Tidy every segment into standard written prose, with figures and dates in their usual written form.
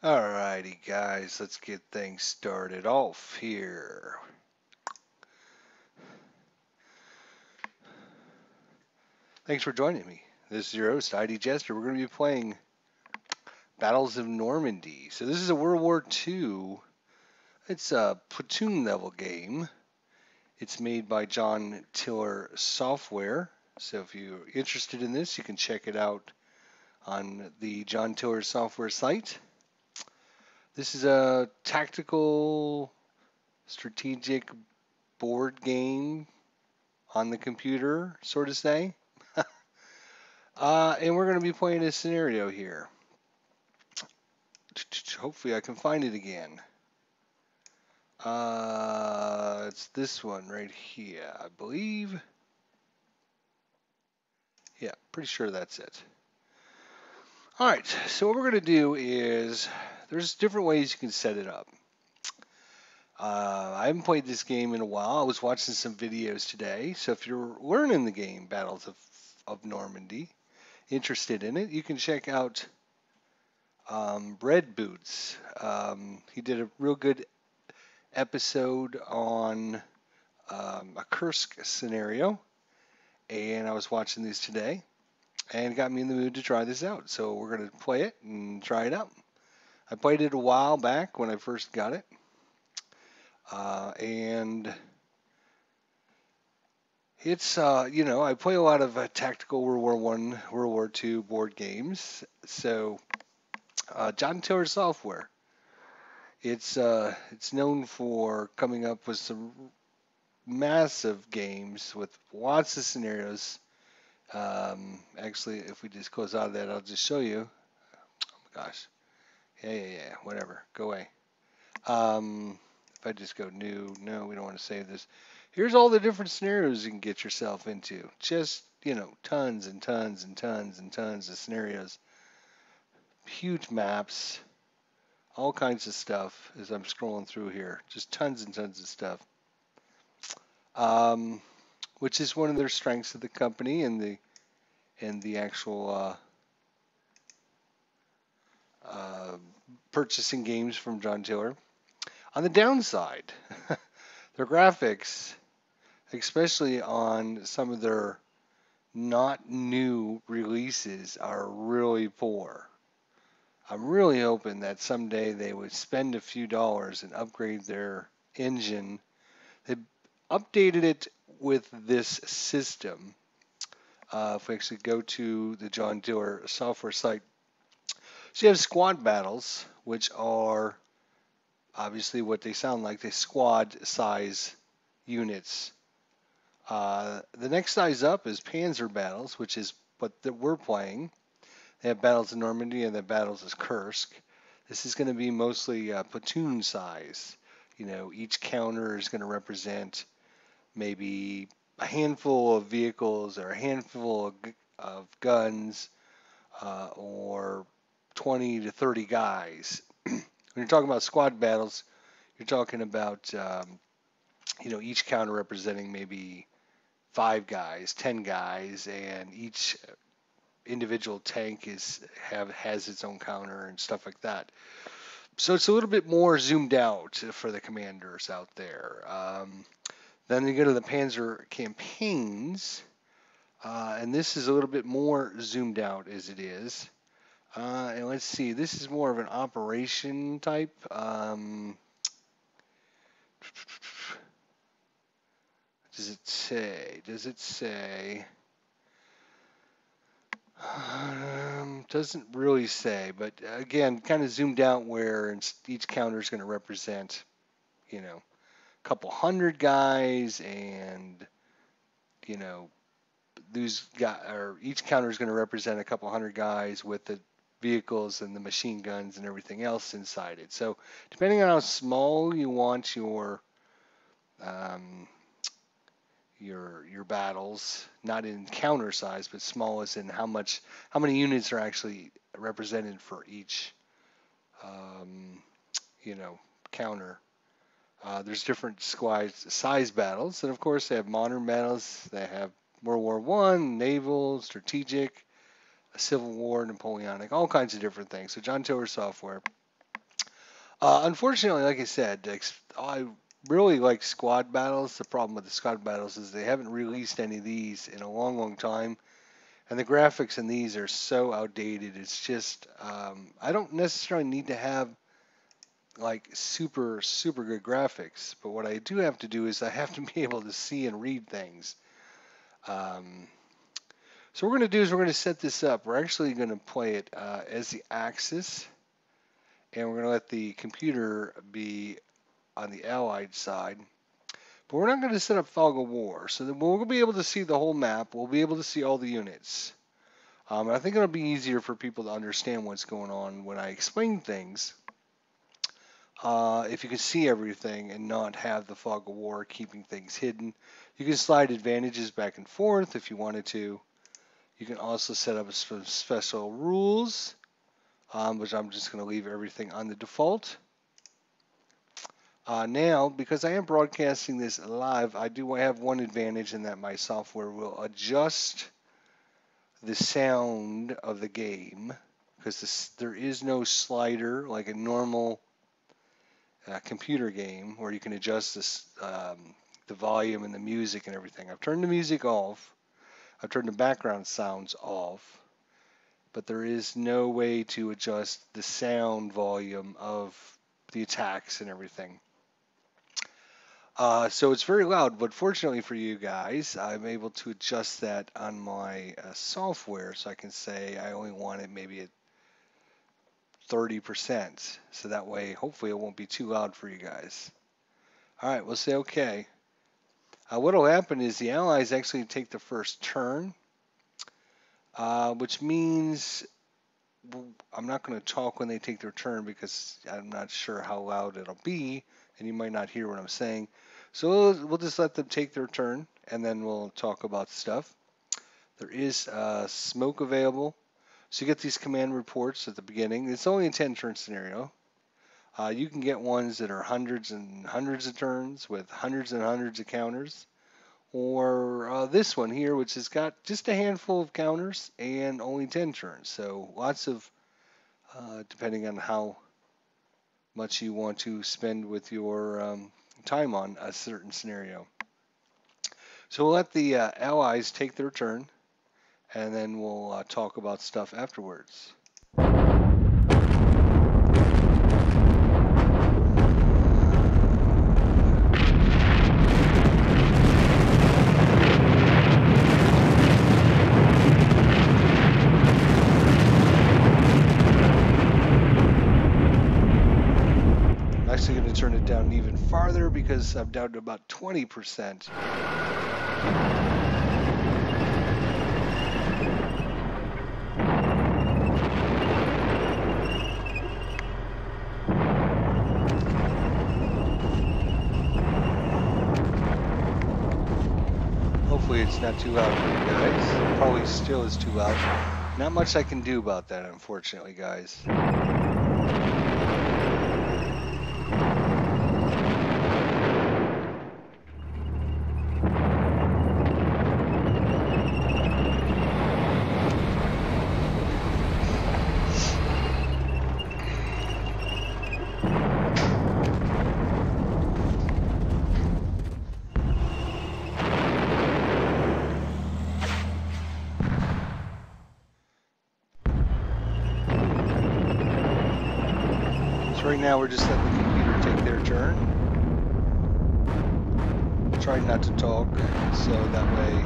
Alrighty, guys, let's get things started off here. Thanks for joining me. This is your host, ID Jester. We're going to be playing Battles of Normandy. So this is a World War II. It's a platoon level game. It's made by John Tiller Software. So if you're interested in this, you can check it out on the John Tiller Software site. This is a tactical strategic board game on the computer, sort of say. And we're going to be playing a scenario here. Hopefully I can find it again. It's this one right here, I believe. Yeah, pretty sure that's it. All right, so what we're going to do is there's different ways you can set it up. I haven't played this game in a while. I was watching some videos today. So if you're learning the game Battles of Normandy, interested in it, you can check out Red Boots. He did a real good episode on a Kursk scenario, and I was watching these today, and it got me in the mood to try this out. So we're going to play it and try it out. I played it a while back when I first got it, and it's I play a lot of tactical World War One, World War Two board games. So John Tiller Software. It's known for coming up with some massive games with lots of scenarios. Actually, if we just close out of that, I'll just show you. Oh my gosh. Yeah. Whatever. Go away. If I just go new, no, we don't want to save this. Here's all the different scenarios you can get yourself into. Just, tons and tons and tons and tons of scenarios. Huge maps. All kinds of stuff as I'm scrolling through here. Just tons and tons of stuff. Which is one of their strengths of the company and the actual purchasing games from John Tiller. On the downside, their graphics, especially on some of their not new releases, are really poor. I'm really hoping that someday they would spend a few dollars and upgrade their engine. They updated it with this system. If we actually go to the John Tiller software site, so you have squad battles, which are obviously what they sound like. They squad size units. The next size up is Panzer battles, which is what we're playing. They have battles in Normandy and they have battles as Kursk. This is going to be mostly platoon size. Each counter is going to represent maybe a handful of vehicles or a handful of guns or 20 to 30 guys. When you're talking about squad battles, you're talking about each counter representing maybe 5 guys, 10 guys, and each individual tank has its own counter and stuff like that. So it's a little bit more zoomed out for the commanders out there. Then you go to the Panzer campaigns, and this is a little bit more zoomed out as it is. And let's see, this is more of an operation type. Does it say? Doesn't really say, but again, kind of zoomed out where each counter is going to represent, a couple hundred guys, and these guys, or each counter is going to represent a couple hundred guys with the vehicles and the machine guns and everything else inside it. So depending on how small you want your battles, not in counter size, but small as in how many units are actually represented for each counter. There's different squad size battles, and of course they have modern battles. They have World War One, naval, strategic, Civil War, Napoleonic, all kinds of different things. So John Tiller Software. Unfortunately, like I said, I really like squad battles. The problem with the squad battles is they haven't released any of these in a long, long time. And the graphics in these are so outdated. It's just, I don't necessarily need to have like super, super good graphics. But what I do have to do is I have to be able to see and read things. Um, so what we're going to do is we're going to set this up. We're actually going to play it as the Axis. And we're going to let the computer be on the Allied side. But we're not going to set up fog of war. So that we'll be able to see the whole map. We'll be able to see all the units. I think it'll be easier for people to understand what's going on when I explain things. If you can see everything and not have the fog of war keeping things hidden. You can slide advantages back and forth if you wanted to. You can also set up some special rules, which I'm just going to leave everything on the default. Now, because I am broadcasting this live, I do have one advantage in that my software will adjust the sound of the game, because there is no slider like a normal computer game where you can adjust this, the volume and the music and everything. I've turned the music off. I've turned the background sounds off. But there is no way to adjust the sound volume of the attacks and everything. So it's very loud, but fortunately for you guys, I'm able to adjust that on my software, so I can say I only want it maybe at 30%, so that way hopefully it won't be too loud for you guys. Alright, we'll say okay. What will happen is the Allies actually take the first turn, which means I'm not going to talk when they take their turn because I'm not sure how loud it'll be, and you might not hear what I'm saying. So we'll just let them take their turn, and then we'll talk about stuff. There is smoke available. So you get these command reports at the beginning. It's only a 10-turn scenario. You can get ones that are hundreds and hundreds of turns with hundreds and hundreds of counters. Or this one here, which has got just a handful of counters and only 10 turns. So lots of, depending on how much you want to spend with your time on a certain scenario. So we'll let the Allies take their turn, and then we'll talk about stuff afterwards. Actually going to turn it down even farther because I'm down to about 20%. Hopefully it's not too loud for you guys. Probably still is too loud. Not much I can do about that, unfortunately, guys. Right now we're just letting the computer take their turn. Trying not to talk, so that way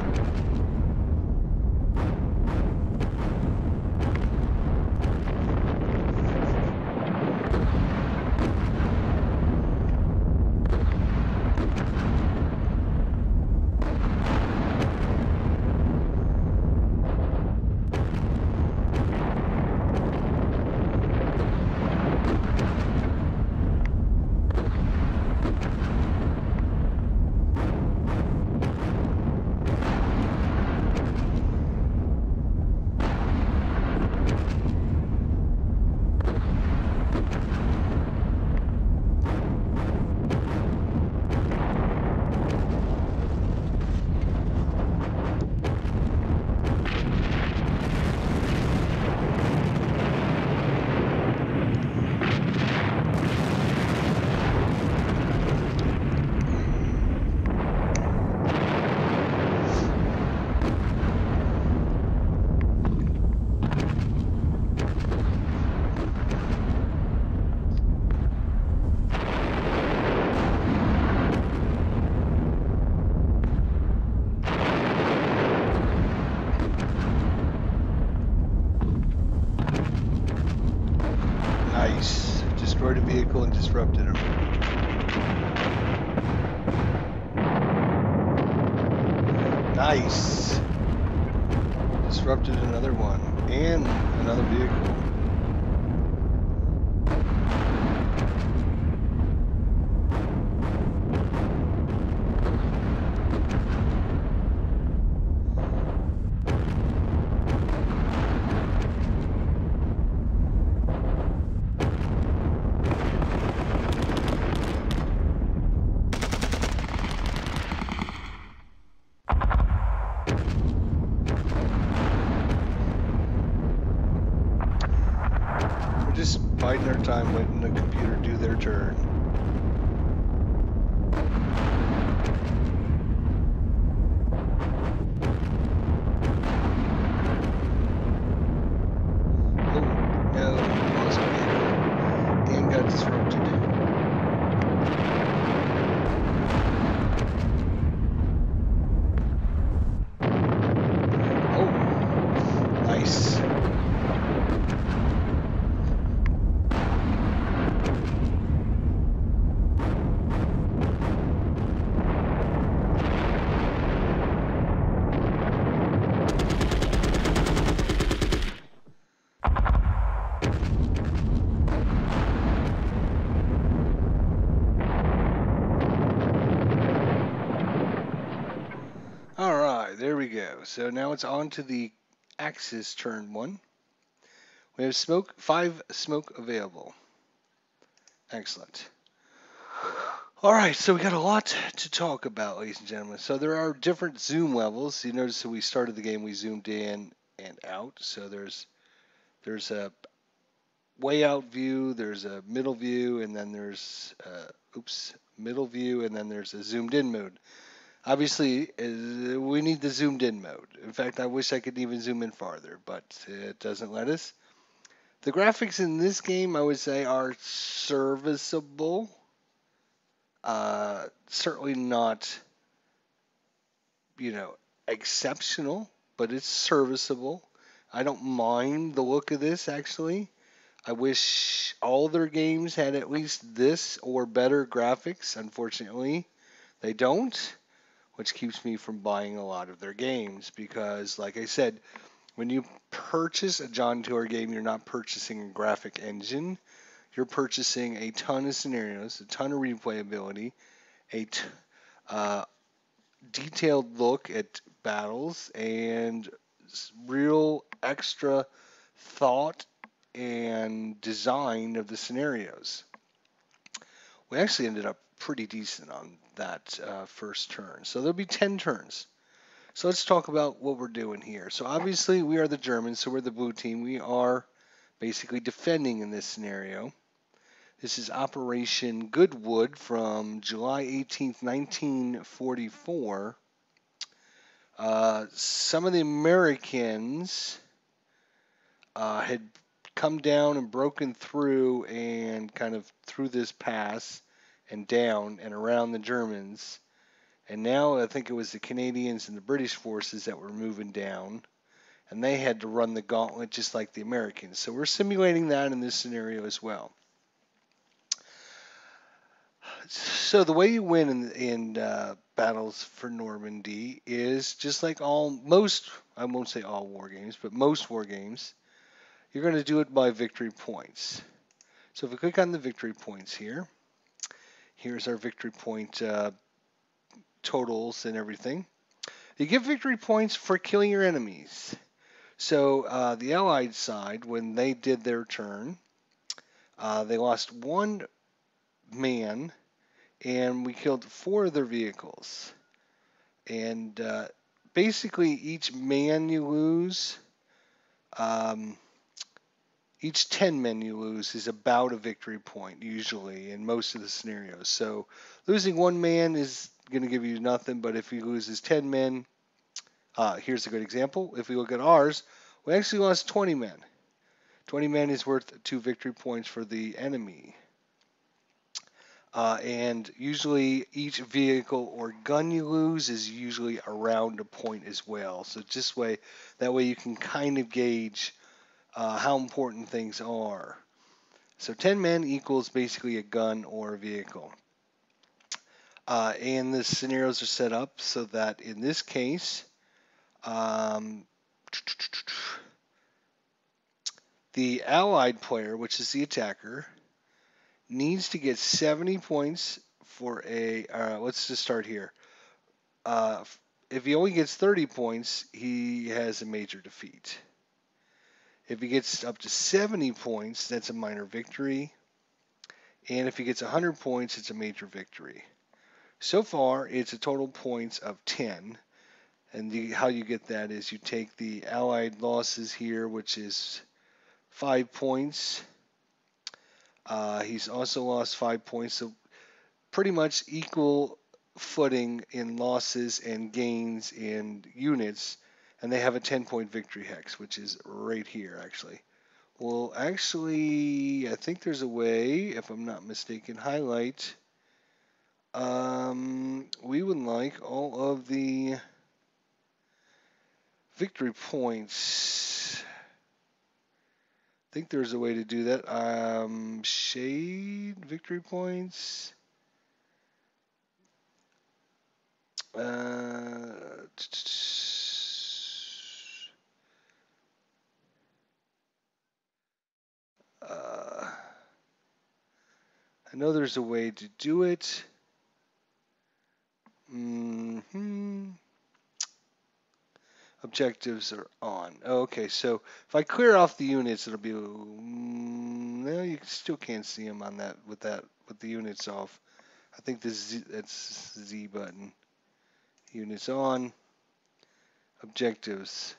vehicle and disrupted him. Nice. Disrupted another one and another vehicle. Just biding our time, letting the computer do their turn. Oh, no, lost a vehicle and got disrupted. Oh, nice. All right, there we go. So now it's on to the Axis turn 1. We have 5 smoke available. Excellent. All right, so we got a lot to talk about, ladies and gentlemen. So there are different zoom levels. You notice that we started the game, we zoomed in and out. So there's a way out view, there's a middle view, and then there's middle view, and then there's a zoomed in mode. Obviously, we need the zoomed in mode. In fact, I wish I could even zoom in farther, but it doesn't let us. The graphics in this game, I would say, are serviceable. Certainly not, exceptional, but it's serviceable. I don't mind the look of this, actually. I wish all their games had at least this or better graphics. Unfortunately, they don't, which keeps me from buying a lot of their games because, like I said, when you purchase a John Tour game, you're not purchasing a graphic engine. You're purchasing a ton of scenarios, a ton of replayability, a detailed look at battles, and real extra thought and design of the scenarios. We actually ended up pretty decent on that first turn. So there'll be 10 turns. So let's talk about what we're doing here. So obviously we are the Germans, so we're the blue team. We are basically defending in this scenario. This is Operation Goodwood from July 18th, 1944. Some of the Americans had come down and broken through and kind of through this pass and down and around the Germans. And now I think it was the Canadians and the British forces that were moving down. And they had to run the gauntlet just like the Americans. So we're simulating that in this scenario as well. So the way you win in battles for Normandy is just like most, I won't say all war games, but most war games, you're going to do it by victory points. So if we click on the victory points here, here's our victory point totals and everything. You get victory points for killing your enemies. So the Allied side, when they did their turn, they lost 1 man, and we killed 4 of their vehicles. And basically, each man you lose, each 10 men you lose is about a victory point, usually, in most of the scenarios. So losing 1 man is going to give you nothing, but if he loses 10 men, here's a good example. If we look at ours, we actually lost 20 men. 20 men is worth 2 victory points for the enemy. And usually each vehicle or gun you lose is usually around a point as well. So that way you can kind of gauge how important things are. So 10 men equals basically a gun or a vehicle. And the scenarios are set up so that in this case, um, the allied player, which is the attacker, needs to get 70 points for a. Let's just start here. Uh, if he only gets 30 points, he has a major defeat. If he gets up to 70 points, that's a minor victory. And if he gets 100 points, it's a major victory. So far, it's a total points of 10. And how you get that is you take the allied losses here, which is 5 points. He's also lost 5 points, so pretty much equal footing in losses and gains in units. And they have a 10-point victory hex, which is right here, actually. Well, actually, I think there's a way, if I'm not mistaken, highlight. We would like all of the victory points. I think there's a way to do that. Shade victory points. I know there's a way to do it. Objectives are on. Okay, so if I clear off the units, it'll be. No, you still can't see them on that with the units off. I think that's Z button. Units on. Objectives.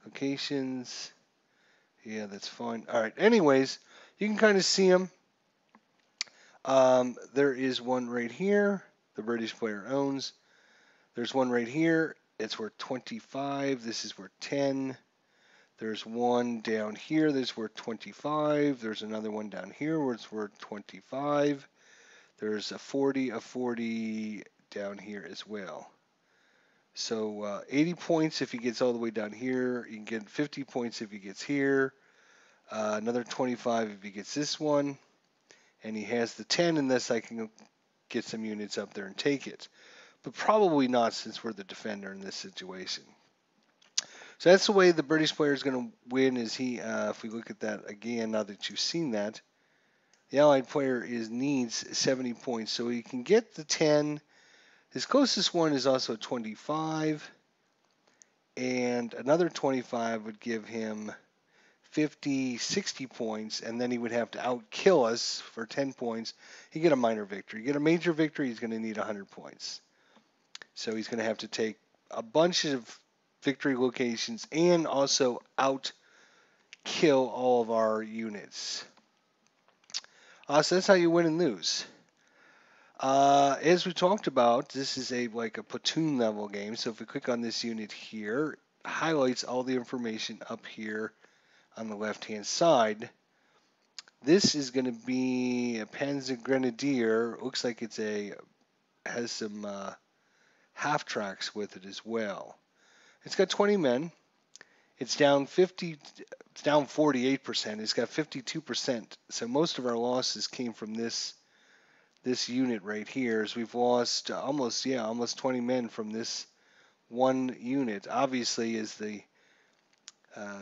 Locations. Yeah, that's fine. All right. Anyways, you can kind of see them. There is one right here. The British player owns. There's one right here. It's worth 25. This is worth 10. There's one down here that's worth 25. There's another one down here where it's worth 25. There's a 40 down here as well. So 80 points if he gets all the way down here. You can get 50 points if he gets here. Another 25 if he gets this one. And he has the 10 unless I can get some units up there and take it. But probably not since we're the defender in this situation. So that's the way the British player is going to win. Is he? If we look at that again, now that you've seen that, the Allied player needs 70 points, so he can get the 10. His closest one is also 25, and another 25 would give him 50, 60 points, and then he would have to outkill us for 10 points. He get a minor victory. Get a major victory, he's going to need 100 points. So he's going to have to take a bunch of victory locations and also outkill all of our units. So that's how you win and lose. As we talked about, this is like a platoon level game. So if we click on this unit here, it highlights all the information up here on the left-hand side. This is going to be a Panzer Grenadier. Looks like has some half tracks with it as well. It's got 20 men. It's down 50. It's down 48%. It's got 52%. So most of our losses came from this unit right here. As we've lost almost 20 men from this one unit. Obviously, as the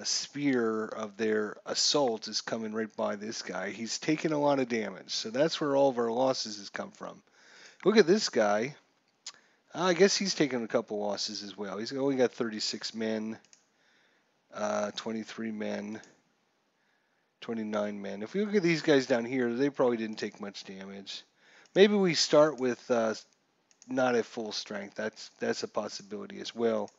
spear of their assault is coming right by this guy, he's taken a lot of damage. So that's where all of our losses has come from. Look at this guy. I guess he's taken a couple losses as well. He's only got 36 men, 23 men, 29 men. If we look at these guys down here, they probably didn't take much damage. Maybe we start with not at full strength. That's a possibility as well.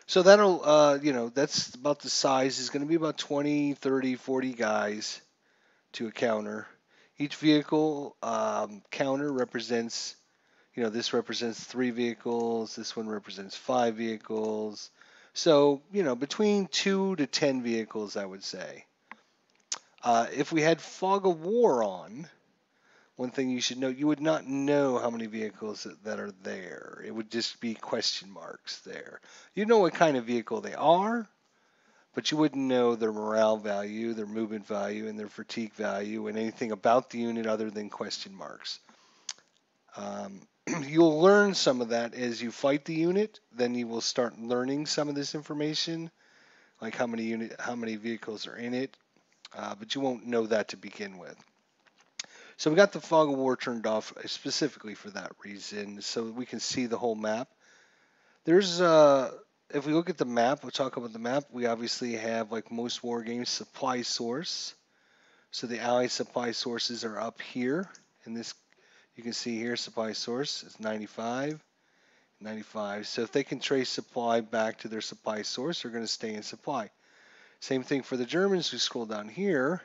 So that'll, that's about the size. Is going to be about 20, 30, 40 guys to a counter. Each vehicle counter represents, this represents 3 vehicles. This one represents 5 vehicles. So, between 2 to 10 vehicles, I would say. If we had Fog of War on, one thing you should know, you would not know how many vehicles that are there. It would just be question marks there. You know what kind of vehicle they are, but you wouldn't know their morale value, their movement value, and their fatigue value, and anything about the unit other than question marks. Um, you'll learn some of that as you fight the unit. Then you will start learning some of this information, like how many vehicles are in it. But you won't know that to begin with. So we got the fog of war turned off specifically for that reason, so we can see the whole map. There's if we look at the map, we'll talk about the map. We obviously have, like most war games, supply source. So the Allied supply sources are up here. In this, you can see here, supply source is 95, 95. So if they can trace supply back to their supply source, they're going to stay in supply. Same thing for the Germans. We scroll down here.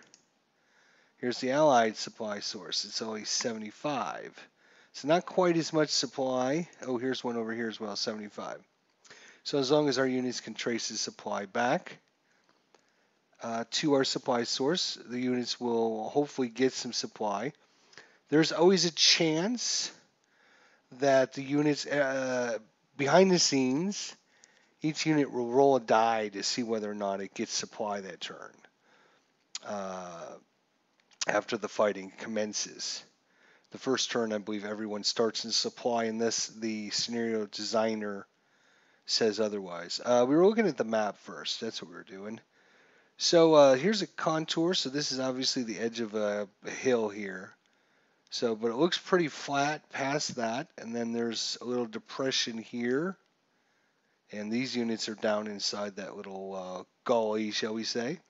Here's the Allied supply source. It's only 75. So not quite as much supply. Oh, here's one over here as well, 75. So as long as our units can trace the supply back to our supply source, the units will hopefully get some supply. There's always a chance that the units behind the scenes, each unit will roll a die to see whether or not it gets supply that turn after the fighting commences. The first turn, I believe everyone starts in supply unless the scenario designer says otherwise. We were looking at the map first. That's what we were doing. So here's a contour. So this is obviously the edge of a hill here. So, but it looks pretty flat past that. And then there's a little depression here. And these units are down inside that little gully, shall we say.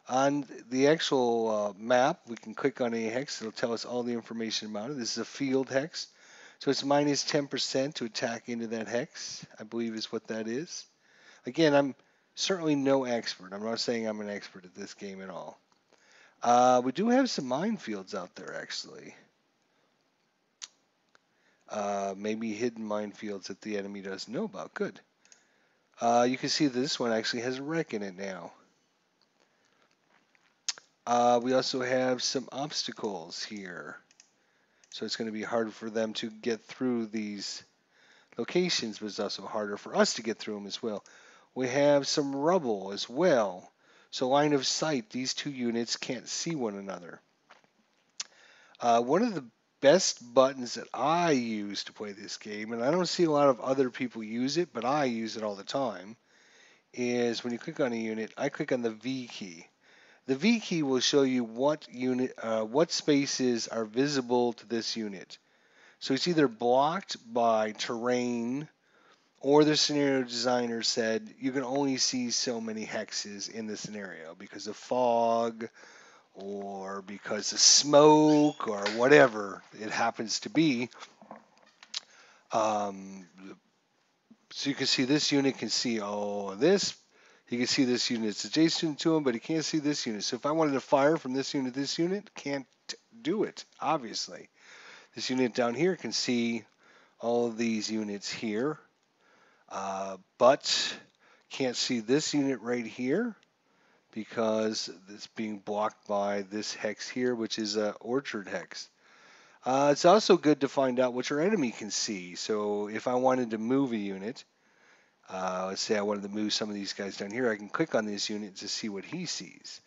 On the actual map, we can click on a hex. It'll tell us all the information about it. This is a field hex. So it's minus 10% to attack into that hex, I believe is what that is. Again, I'm certainly no expert. I'm not saying I'm an expert at this game at all. We do have some minefields out there, actually. Maybe hidden minefields that the enemy doesn't know about. Good. You can see that this one actually has a wreck in it now. We also have some obstacles here. So it's going to be harder for them to get through these locations, but it's also harder for us to get through them as well. We have some rubble as well. So line of sight, these two units can't see one another. One of the best buttons that I use to play this game, and I don't see a lot of other people use it, but I use it all the time, is when you click on a unit, I click on the V key. The V key will show you what spaces are visible to this unit. So it's either blocked by terrain, or the scenario designer said you can only see so many hexes in the scenario because of fog, or because of smoke, or whatever it happens to be. So you can see this unit can see all this. He can see this unit is adjacent to him, but he can't see this unit. So if I wanted to fire from this unit, can't do it, obviously. This unit down here can see all of these units here, but can't see this unit right here because it's being blocked by this hex here, which is an orchard hex. It's also good to find out what your enemy can see. So if I wanted to move a unit, let's say I wanted to move some of these guys down here, I can click on this unit to see what he sees.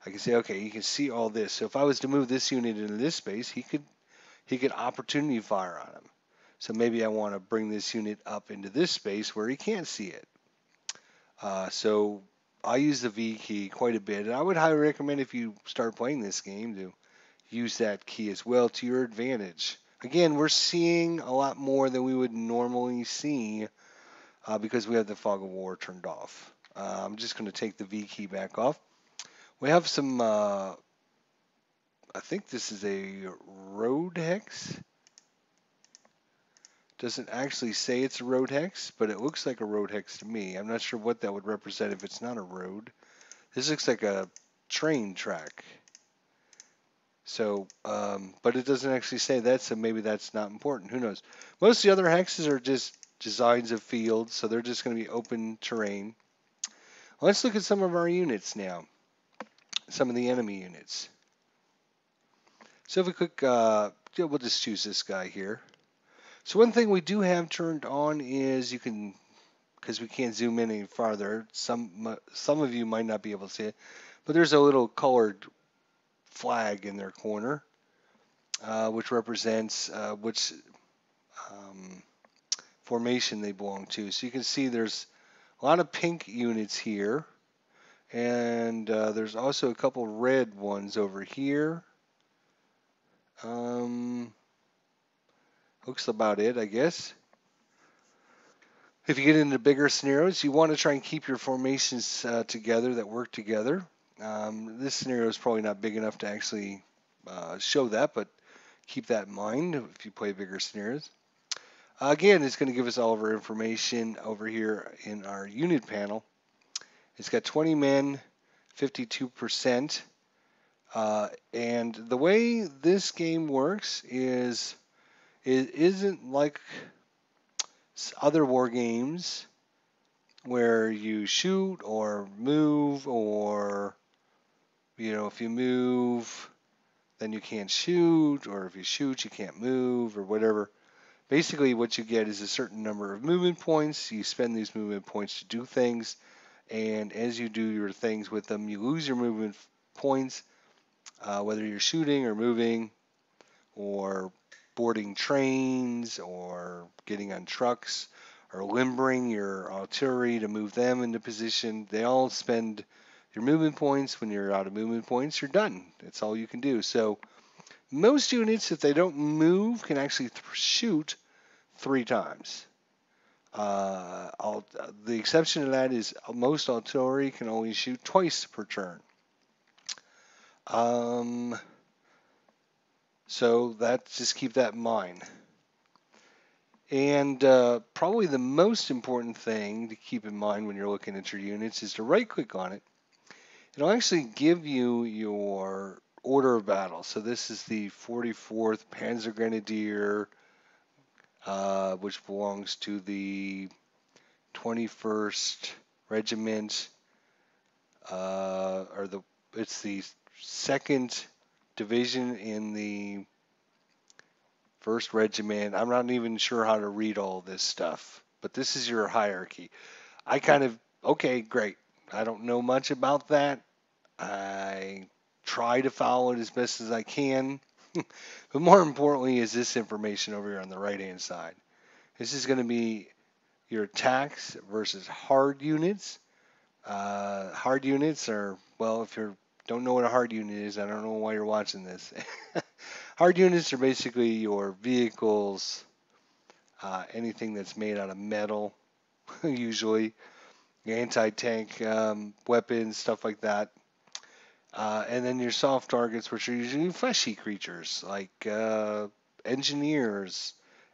I can say, okay, he can see all this. So if I was to move this unit into this space, he could opportunity fire on him. So maybe I want to bring this unit up into this space where he can't see it. So I use the V key quite a bit, and I would highly recommend if you start playing this game to use that key as well to your advantage. Again, we're seeing a lot more than we would normally see because we have the fog of war turned off. I'm just going to take the V key back off. We have some, I think this is a road hex. Doesn't actually say it's a road hex, but it looks like a road hex to me. I'm not sure what that would represent if it's not a road. This looks like a train track. So, but it doesn't actually say that, so maybe that's not important. Who knows? Most of the other hexes are just designs of fields, so they're just going to be open terrain. Let's look at some of our units now. Some of the enemy units. So if we click, we'll just choose this guy here. So one thing we do have turned on is you can because we can't zoom in any farther. Some of you might not be able to see it, but there's a little colored flag in their corner, which represents which um, formation they belong to. So you can see there's a lot of pink units here, and there's also a couple red ones over here. Looks about it, I guess. If you get into bigger scenarios, you want to try and keep your formations together that work together. This scenario is probably not big enough to actually show that, but keep that in mind if you play bigger scenarios. Again, it's going to give us all of our information over here in our unit panel. It's got 20 men, 52%. And the way this game works is it isn't like other war games where you shoot or move, or if you move then you can't shoot, or if you shoot you can't move, or whatever. Basically what you get is a certain number of movement points. You spend these movement points to do things, and as you do your things with them, you lose your movement points, whether you're shooting or moving or boarding trains or getting on trucks or limbering your artillery to move them into position. They all spend your movement points. When you're out of movement points, you're done. That's all you can do. So most units, if they don't move, can actually shoot 3 times. The exception to that is most artillery can only shoot twice per turn. So just keep that in mind. And probably the most important thing to keep in mind when you're looking at your units is to right click on it. It'll actually give you your order of battle. So this is the 44th Panzer Grenadier, which belongs to the 21st Regiment, it's the 2nd Division in the 1st Regiment. I'm not even sure how to read all this stuff, but this is your hierarchy. Okay, great. I don't know much about that. I try to follow it as best as I can. But more importantly is this information over here on the right-hand side. This is going to be your attacks versus hard units. Hard units are, well, if you don't know what a hard unit is, I don't know why you're watching this. Hard units are basically your vehicles, anything that's made out of metal, usually, anti-tank weapons, stuff like that. And then your soft targets, which are usually fleshy creatures, like engineers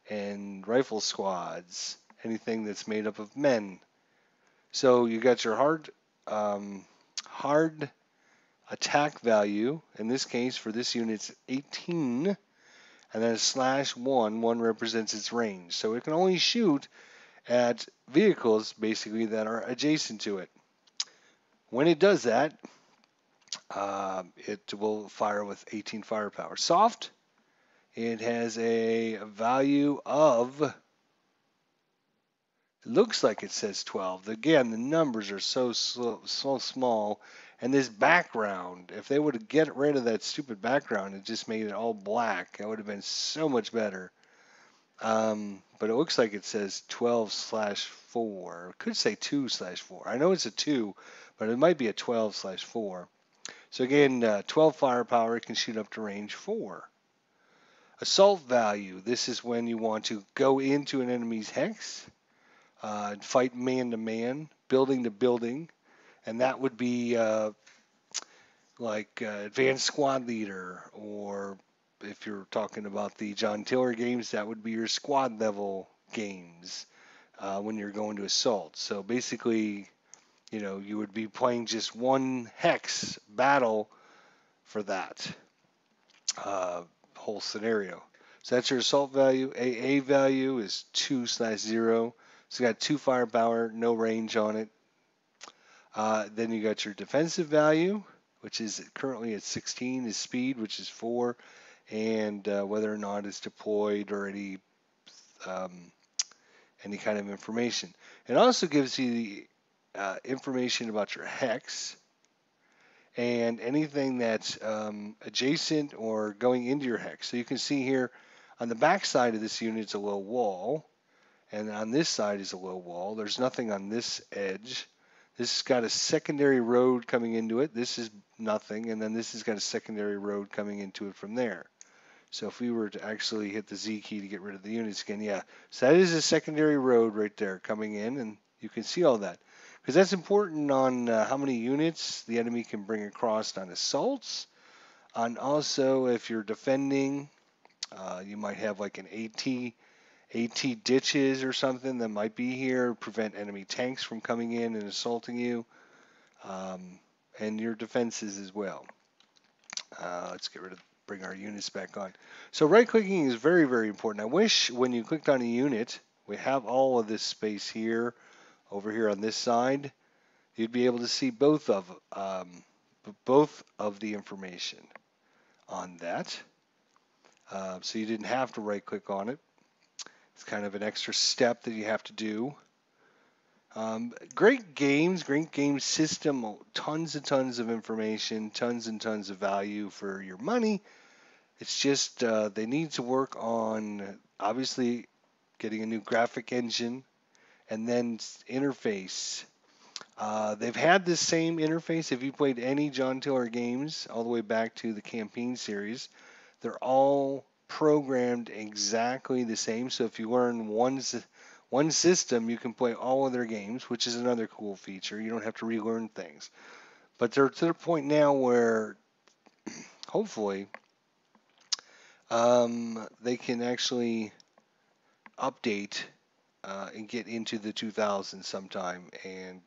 and rifle squads, anything that's made up of men. So you got your hard attack value. In this case, for this unit, it's 18, and then a /1. 1 represents its range. So it can only shoot at vehicles, basically, that are adjacent to it. When it does that, it will fire with 18 firepower. Soft, it has a value of, looks like it says 12. Again, the numbers are so small. And this background, if they would have get rid of that stupid background and just made it all black, that would have been so much better. But it looks like it says 12/4. It could say 2/4. I know it's a 2, but it might be a 12/4. So again, 12 firepower, can shoot up to range 4. Assault value, this is when you want to go into an enemy's hex, and fight man to man, building to building, and that would be like advanced squad leader, or if you're talking about the John Tiller games, that would be your squad level games when you're going to assault. So basically, you would be playing just one hex battle for that whole scenario. So that's your assault value. AA value is 2/0. So you got 2 firepower, no range on it. Then you got your defensive value, which is currently at 16, is speed, which is 4, and whether or not it's deployed or any kind of information. It also gives you the information about your hex and anything that's adjacent or going into your hex. So you can see here on the back side of this unit is a low wall, and on this side is a low wall. There's nothing on this edge. This has got a secondary road coming into it. This is nothing, and then this has got a secondary road coming into it from there. So if we were to actually hit the Z key to get rid of the units again, yeah. So that is a secondary road right there coming in, and you can see all that. Because that's important on how many units the enemy can bring across on assaults. And also, if you're defending, you might have like an AT ditches or something that might be here, prevent enemy tanks from coming in and assaulting you, and your defenses as well. Let's bring our units back on. So right clicking is very, very important. I wish when you clicked on a unit, we have all of this space here, over here on this side, you'd be able to see both of the information on that. So you didn't have to right click on it. It's kind of an extra step that you have to do. Great game system, tons and tons of information, tons and tons of value for your money. It's just they need to work on obviously getting a new graphic engine and then interface. They've had this same interface. If you played any John Tiller games all the way back to the campaign series, they're all programmed exactly the same. So if you learn one system, you can play all of their games, which is another cool feature. You don't have to relearn things. But they're to the point now where hopefully they can actually update and get into the 2000s sometime. And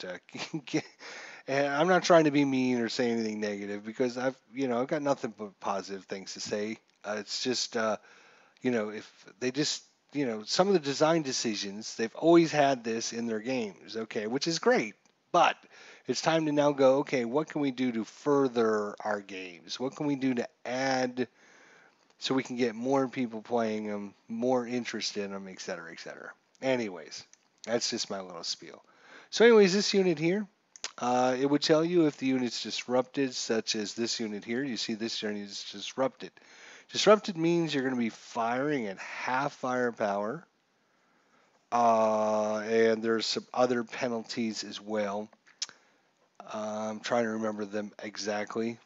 and I'm not trying to be mean or say anything negative because I've got nothing but positive things to say. It's just if they just some of the design decisions, they've always had this in their games, okay, which is great, but it's time to now go, okay, what can we do to further our games? What can we do to add so we can get more people playing them, more interest in them, et cetera, et cetera. Anyways, that's just my little spiel. So anyways, this unit here, it would tell you if the unit's disrupted, such as this unit here. You see this unit is disrupted. Disrupted means you're going to be firing at half firepower, and there's some other penalties as well. I'm trying to remember them exactly.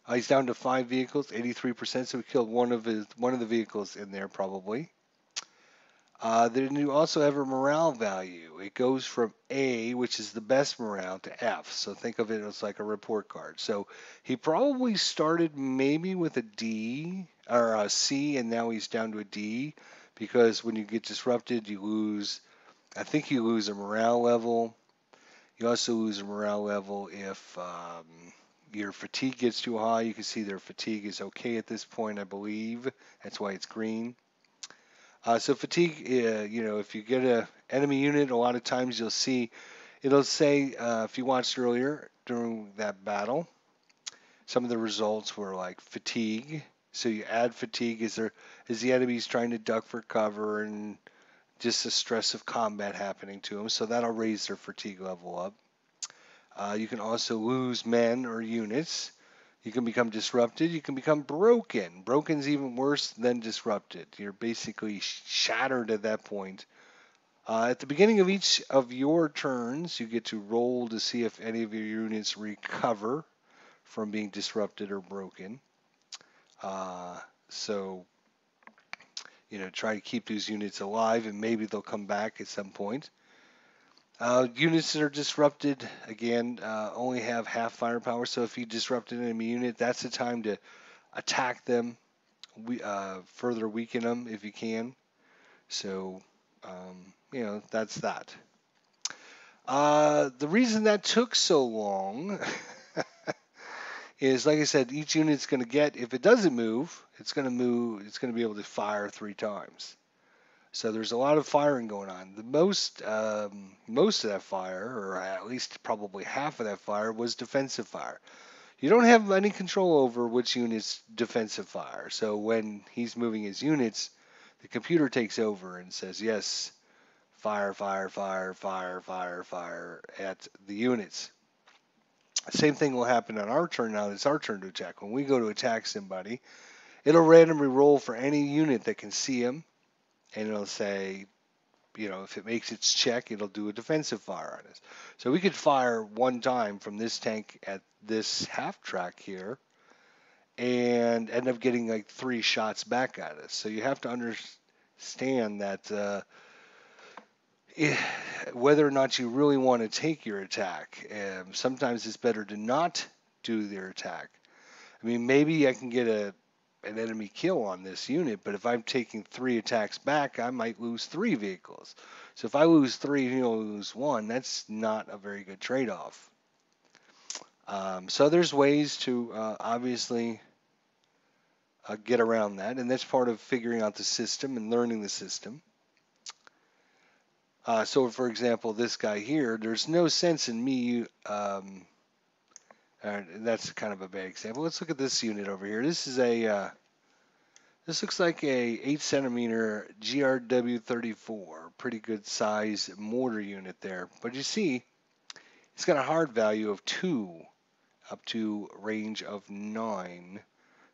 He's down to 5 vehicles, 83%, so we killed one of the vehicles in there probably. Then you also have a morale value. It goes from A, which is the best morale, to F. So think of it as like a report card. So he probably started maybe with a D or a C, and now he's down to a D because when you get disrupted, you lose. I think you lose a morale level. You also lose a morale level if your fatigue gets too high. You can see their fatigue is okay at this point, I believe. That's why it's green. So fatigue, if you get an enemy unit, a lot of times you'll see, it'll say, if you watched earlier during that battle, some of the results were like fatigue. So you add fatigue as the enemy's trying to duck for cover and just the stress of combat happening to them. So that'll raise their fatigue level up. You can also lose men or units. You can become disrupted. You can become broken. Broken's even worse than disrupted. You're basically shattered at that point. At the beginning of each of your turns, you get to roll to see if any of your units recover from being disrupted or broken. So, try to keep these units alive, and maybe they'll come back at some point. Units that are disrupted, again, only have half firepower. So if you disrupt an enemy unit, that's the time to attack them, further weaken them if you can. So, that's that. The reason that took so long is, like I said, each unit's going to get, if it doesn't move, it's going to be able to fire 3 times. So there's a lot of firing going on. The most of that fire, or at least probably half of that fire, was defensive fire. You don't have any control over which unit's defensive fire. So when he's moving his units, the computer takes over and says, yes, fire, fire, fire, fire, fire, fire at the units. Same thing will happen on our turn now. It's our turn to attack. When we go to attack somebody, it'll randomly roll for any unit that can see him, and it'll say, if it makes its check, it'll do a defensive fire on us. So we could fire one time from this tank at this half track here and end up getting like 3 shots back at us. So you have to understand that whether or not you really want to take your attack, sometimes it's better to not do their attack. I mean, maybe I can get an enemy kill on this unit, but if I'm taking 3 attacks back, I might lose 3 vehicles. So if I lose 3 and you lose 1, that's not a very good trade-off. So there's ways to obviously get around that, and that's part of figuring out the system and learning the system. So for example, this guy here, there's no sense in me, that's kind of a bad example. Let's look at this unit over here. This is this looks like a 8 centimeter GRW34, pretty good size mortar unit there. But you see, it's got a hard value of 2 up to range of 9.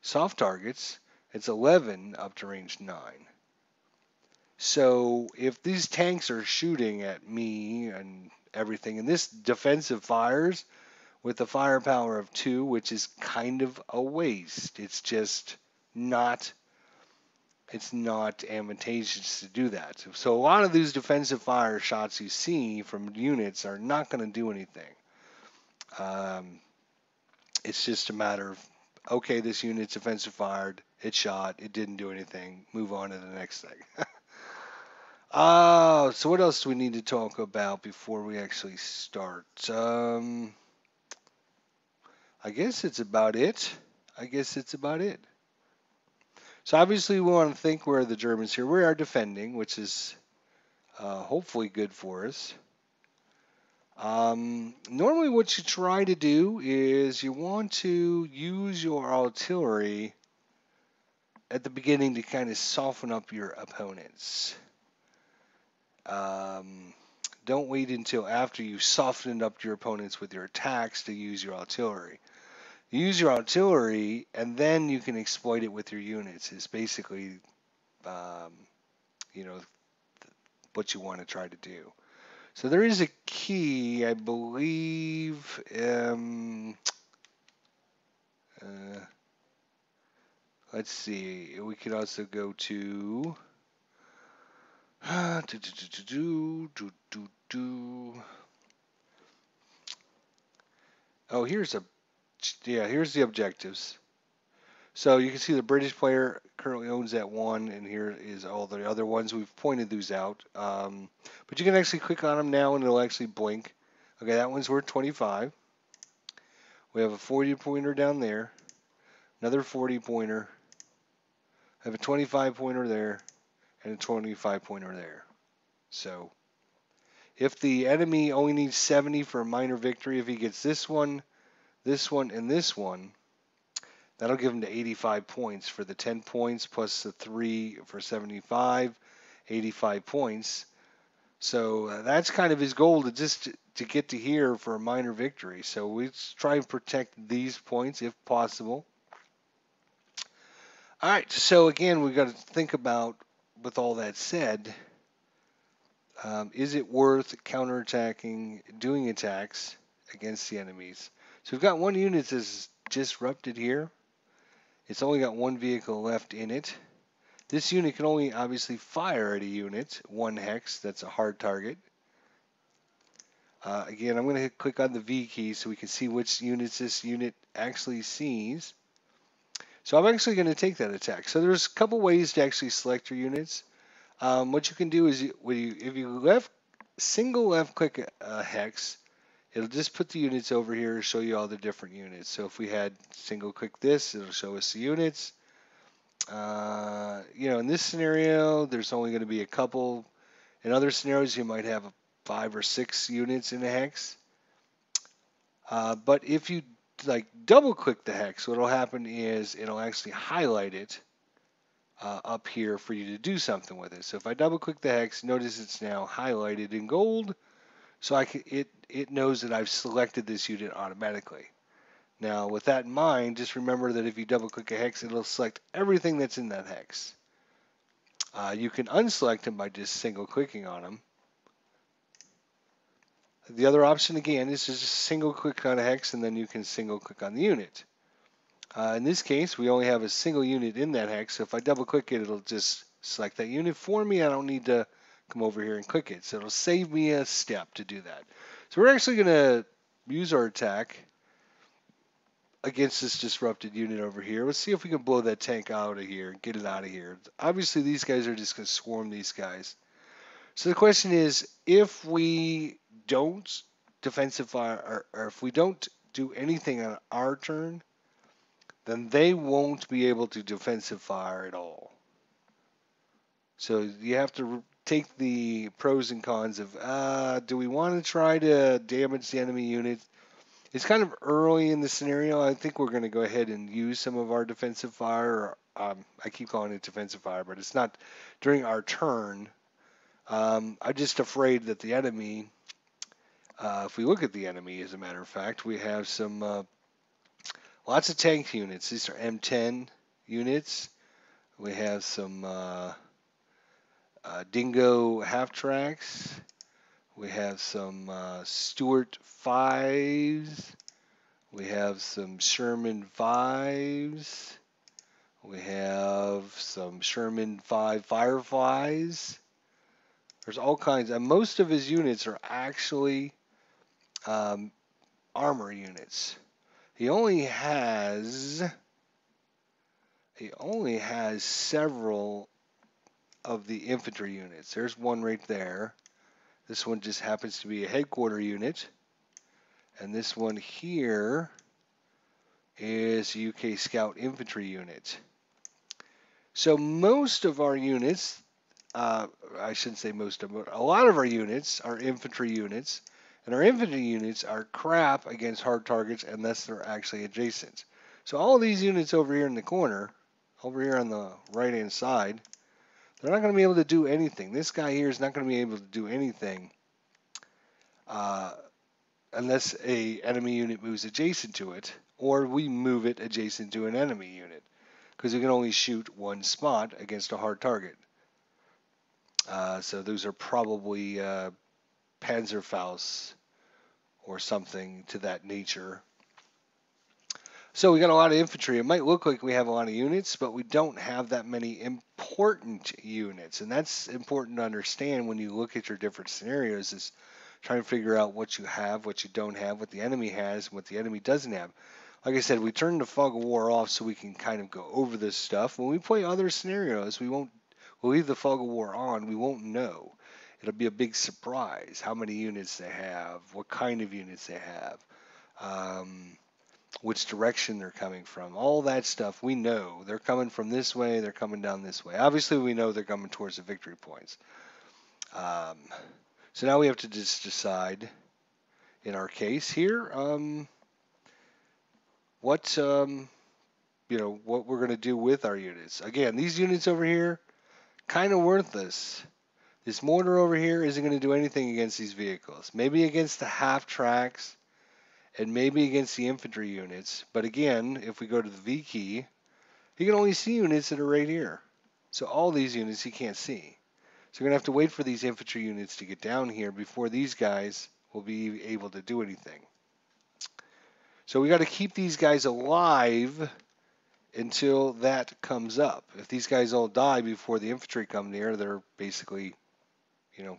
Soft targets, it's 11 up to range 9. So if these tanks are shooting at me and everything, and this defensive fires with a firepower of 2, which is kind of a waste. It's just not advantageous to do that. So a lot of these defensive fire shots you see from units are not going to do anything. It's just a matter of, okay, this unit's offensive fired, it shot, it didn't do anything, move on to the next thing. So what else do we need to talk about before we actually start? I guess it's about it. So obviously we want to think where the Germans here. We are defending, which is hopefully good for us. Normally what you try to do is you want to use your artillery at the beginning to kind of soften up your opponents. Don't wait until after you've softened up your opponents with your attacks to use your artillery. Use your artillery, and then you can exploit it with your units. Is basically, what you want to try to do. So there is a key, I believe. Let's see. We could also go to. Oh, here's the objectives. So you can see the British player currently owns that one, and here is all the other ones. We've pointed these out. But you can actually click on them now, and it'll actually blink. Okay, that one's worth 25. We have a 40 pointer down there, another 40 pointer. I have a 25 pointer there, and a 25 pointer there. So if the enemy only needs 70 for a minor victory, if he gets this one, and this one, that'll give him to 85 points for the 10 points plus the 3 for 75, 85 points. So that's kind of his goal, to get to here for a minor victory. So we try and protect these points if possible. All right, so again, we've got to think about, with all that said, is it worth counterattacking, doing attacks against the enemies? So we've got one unit that's disrupted here. It's only got 1 vehicle left in it. This unit can only obviously fire at a unit, 1 hex, that's a hard target. Again, I'm going to click on the V key so we can see which units this unit actually sees. So I'm actually going to take that attack. So there's a couple ways to actually select your units. What you can do is, if you single left click a hex, it'll just put the units over here and show you all the different units. So if we had single click this, it'll show us the units. In this scenario, there's only going to be a couple. In other scenarios, you might have 5 or 6 units in a hex. But if you double click the hex, what will happen is it'll actually highlight it up here for you to do something with it. So if I double click the hex, notice it's now highlighted in gold, so it knows that I've selected this unit automatically. Now with that in mind, just remember that if you double click a hex, it'll select everything that's in that hex. You can unselect them by just single clicking on them. The other option again is to just single click on a hex and then you can single click on the unit. In this case, we only have a single unit in that hex, so if I double click it, it'll just select that unit for me. I don't need to come over here and click it, so it'll save me a step to do that. So we're actually going to use our attack against this disrupted unit over here. Let's see if we can blow that tank out of here and get it out of here. Obviously, these guys are just going to swarm these guys. So the question is, if we don't defensive fire, or if we don't do anything on our turn, then they won't be able to defensive fire at all. So you have to take the pros and cons of, do we want to try to damage the enemy unit? It's kind of early in the scenario. I think we're going to go ahead and use some of our defensive fire. I keep calling it defensive fire, but it's not during our turn. I'm just afraid that the enemy, if we look at the enemy, as a matter of fact, we have some lots of tank units. These are M10 units. We have some Dingo half-tracks. We have some Stuart 5s. We have some Sherman 5s. We have some Sherman 5 Fireflies. There's all kinds, and most of his units are actually armor units. He only has several of the infantry units. There's one right there. This one just happens to be a headquarter unit. And this one here is a UK Scout infantry unit. So most of our units, I shouldn't say most of them, but a lot of our units are infantry units. And our infantry units are crap against hard targets unless they're actually adjacent. So all of these units over here in the corner, over here on the right-hand side, they're not going to be able to do anything. This guy here is not going to be able to do anything unless a enemy unit moves adjacent to it, or we move it adjacent to an enemy unit, because we can only shoot one spot against a hard target. So those are probably Panzerfaust or something to that nature. So we got a lot of infantry. It might look like we have a lot of units, but we don't have that many important units. And that's important to understand when you look at your different scenarios, is trying to figure out what you have, what you don't have, what the enemy has, and what the enemy doesn't have. Like I said, we turn the fog of war off so we can kind of go over this stuff. When we play other scenarios, we'll leave the fog of war on. We won't know. It'll be a big surprise how many units they have, what kind of units they have. Which direction they're coming from, all that stuff we know. They're coming from this way, they're coming down this way. Obviously, we know they're coming towards the victory points. So now we have to just decide, in our case here, what what we're going to do with our units. Again, these units over here, kind of worthless. This mortar over here isn't going to do anything against these vehicles. Maybe against the half tracks, and maybe against the infantry units. But again, if we go to the V key, he can only see units that are right here. So all these units he can't see. So we're going to have to wait for these infantry units to get down here before these guys will be able to do anything. So we got to keep these guys alive until that comes up. If these guys all die before the infantry come near, they're basically,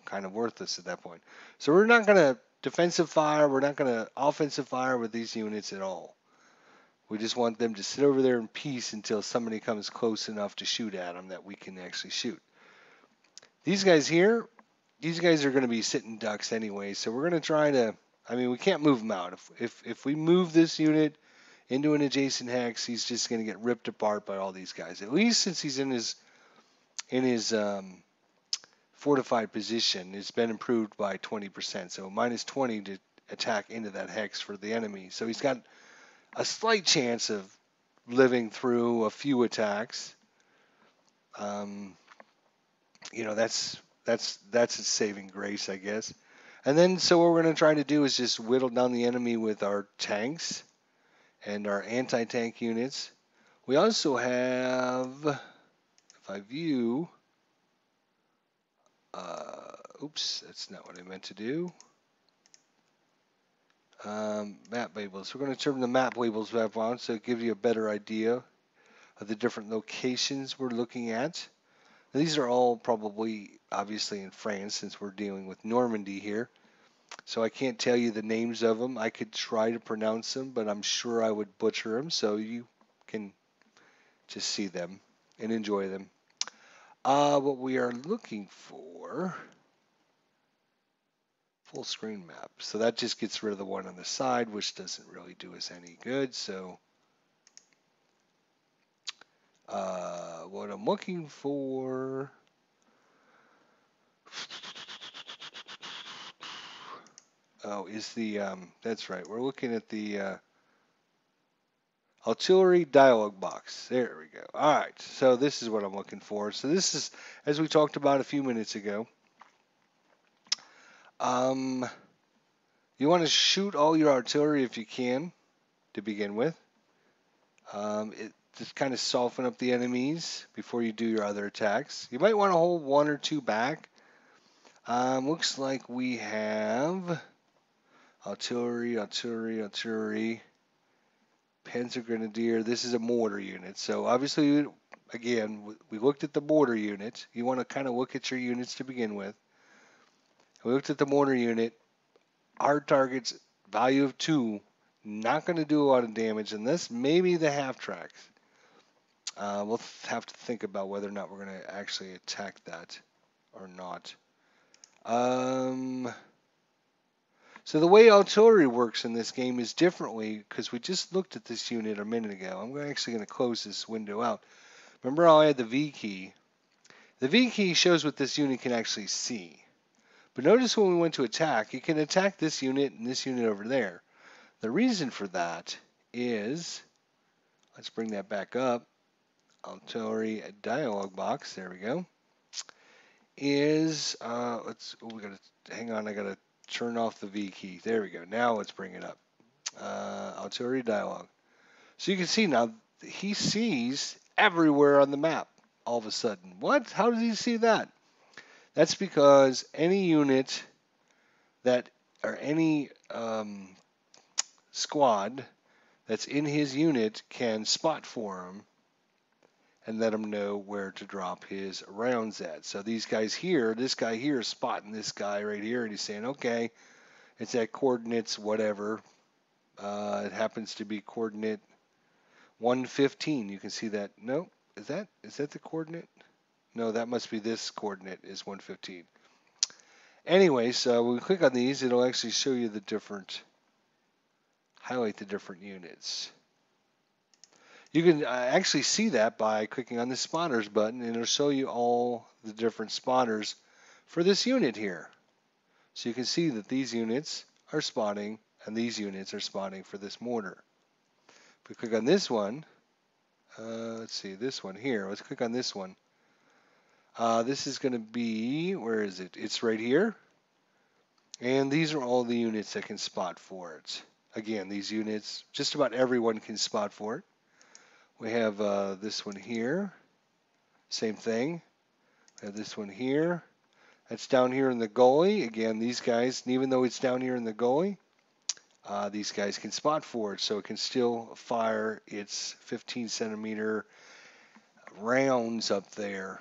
kind of worthless at that point. So we're not going to defensive fire, we're not going to offensive fire with these units at all. We just want them to sit over there in peace until somebody comes close enough to shoot at them that we can actually shoot. These guys here, these guys are going to be sitting ducks anyway, so we're going to try to, we can't move them out. If we move this unit into an adjacent hex, he's just going to get ripped apart by all these guys. At least since he's in his fortified position, it's been improved by 20%. So minus 20 to attack into that hex for the enemy. So he's got a slight chance of living through a few attacks. Um, that's its saving grace, I guess. And then, so what we're going to try to do is just whittle down the enemy with our tanks and our anti-tank units. We also have, if I view, oops, that's not what I meant to do. Map labels. We're going to turn the map labels back on so it gives you a better idea of the different locations we're looking at. Now, these are all probably obviously in France since we're dealing with Normandy here. So I can't tell you the names of them. I could try to pronounce them, but I'm sure I would butcher them, so you can just see them and enjoy them. What we are looking for, full screen map. So that just gets rid of the one on the side, which doesn't really do us any good. So what I'm looking for, is the, that's right, we're looking at the artillery dialog box. There we go. All right, so this is what I'm looking for. So this is, as we talked about a few minutes ago, you want to shoot all your artillery if you can to begin with. It just kind of soften up the enemies before you do your other attacks. You might want to hold one or two back. Looks like we have artillery, Panzer Grenadier. This is a mortar unit. So obviously, again, we looked at the mortar unit. You want to kind of look at your units to begin with. We looked at the mortar unit. Hard targets, value of 2, not going to do a lot of damage unless maybe the half tracks. We'll have to think about whether or not we're going to actually attack that or not. So the way artillery works in this game is differently because we just looked at this unit a minute ago. I'm actually going to close this window out. Remember how I had the V key? The V key shows what this unit can actually see. But notice when we went to attack, you can attack this unit and this unit over there. The reason for that is, let's bring that back up. Artillery dialog box, there we go. Is, we gotta, hang on, I gotta turn off the V key. There we go. Now let's bring it up. Artillery dialog. So you can see now, he sees everywhere on the map all of a sudden. What? How does he see that? That's because any unit that, or any squad that's in his unit can spot for him and let him know where to drop his rounds at. So these guys here, this guy here is spotting this guy right here, and he's saying, okay, it's at coordinates whatever. It happens to be coordinate 115. You can see that. No, is that the coordinate? No, that must be this coordinate is 115. Anyway, so when we click on these, it'll actually show you the different, highlight the different units. You can actually see that by clicking on the spotters button, and it'll show you all the different spotters for this unit here. So you can see that these units are spotting and these units are spotting for this mortar. If we click on this one, let's see, this one here, let's click on this one. This is going to be, where is it? It's right here. And these are all the units that can spot for it. Again, these units, just about everyone can spot for it. We have this one here, same thing. We have this one here. That's down here in the gully. Again, these guys, even though it's down here in the gully, these guys can spot for it, so it can still fire its 15 centimeter rounds up there.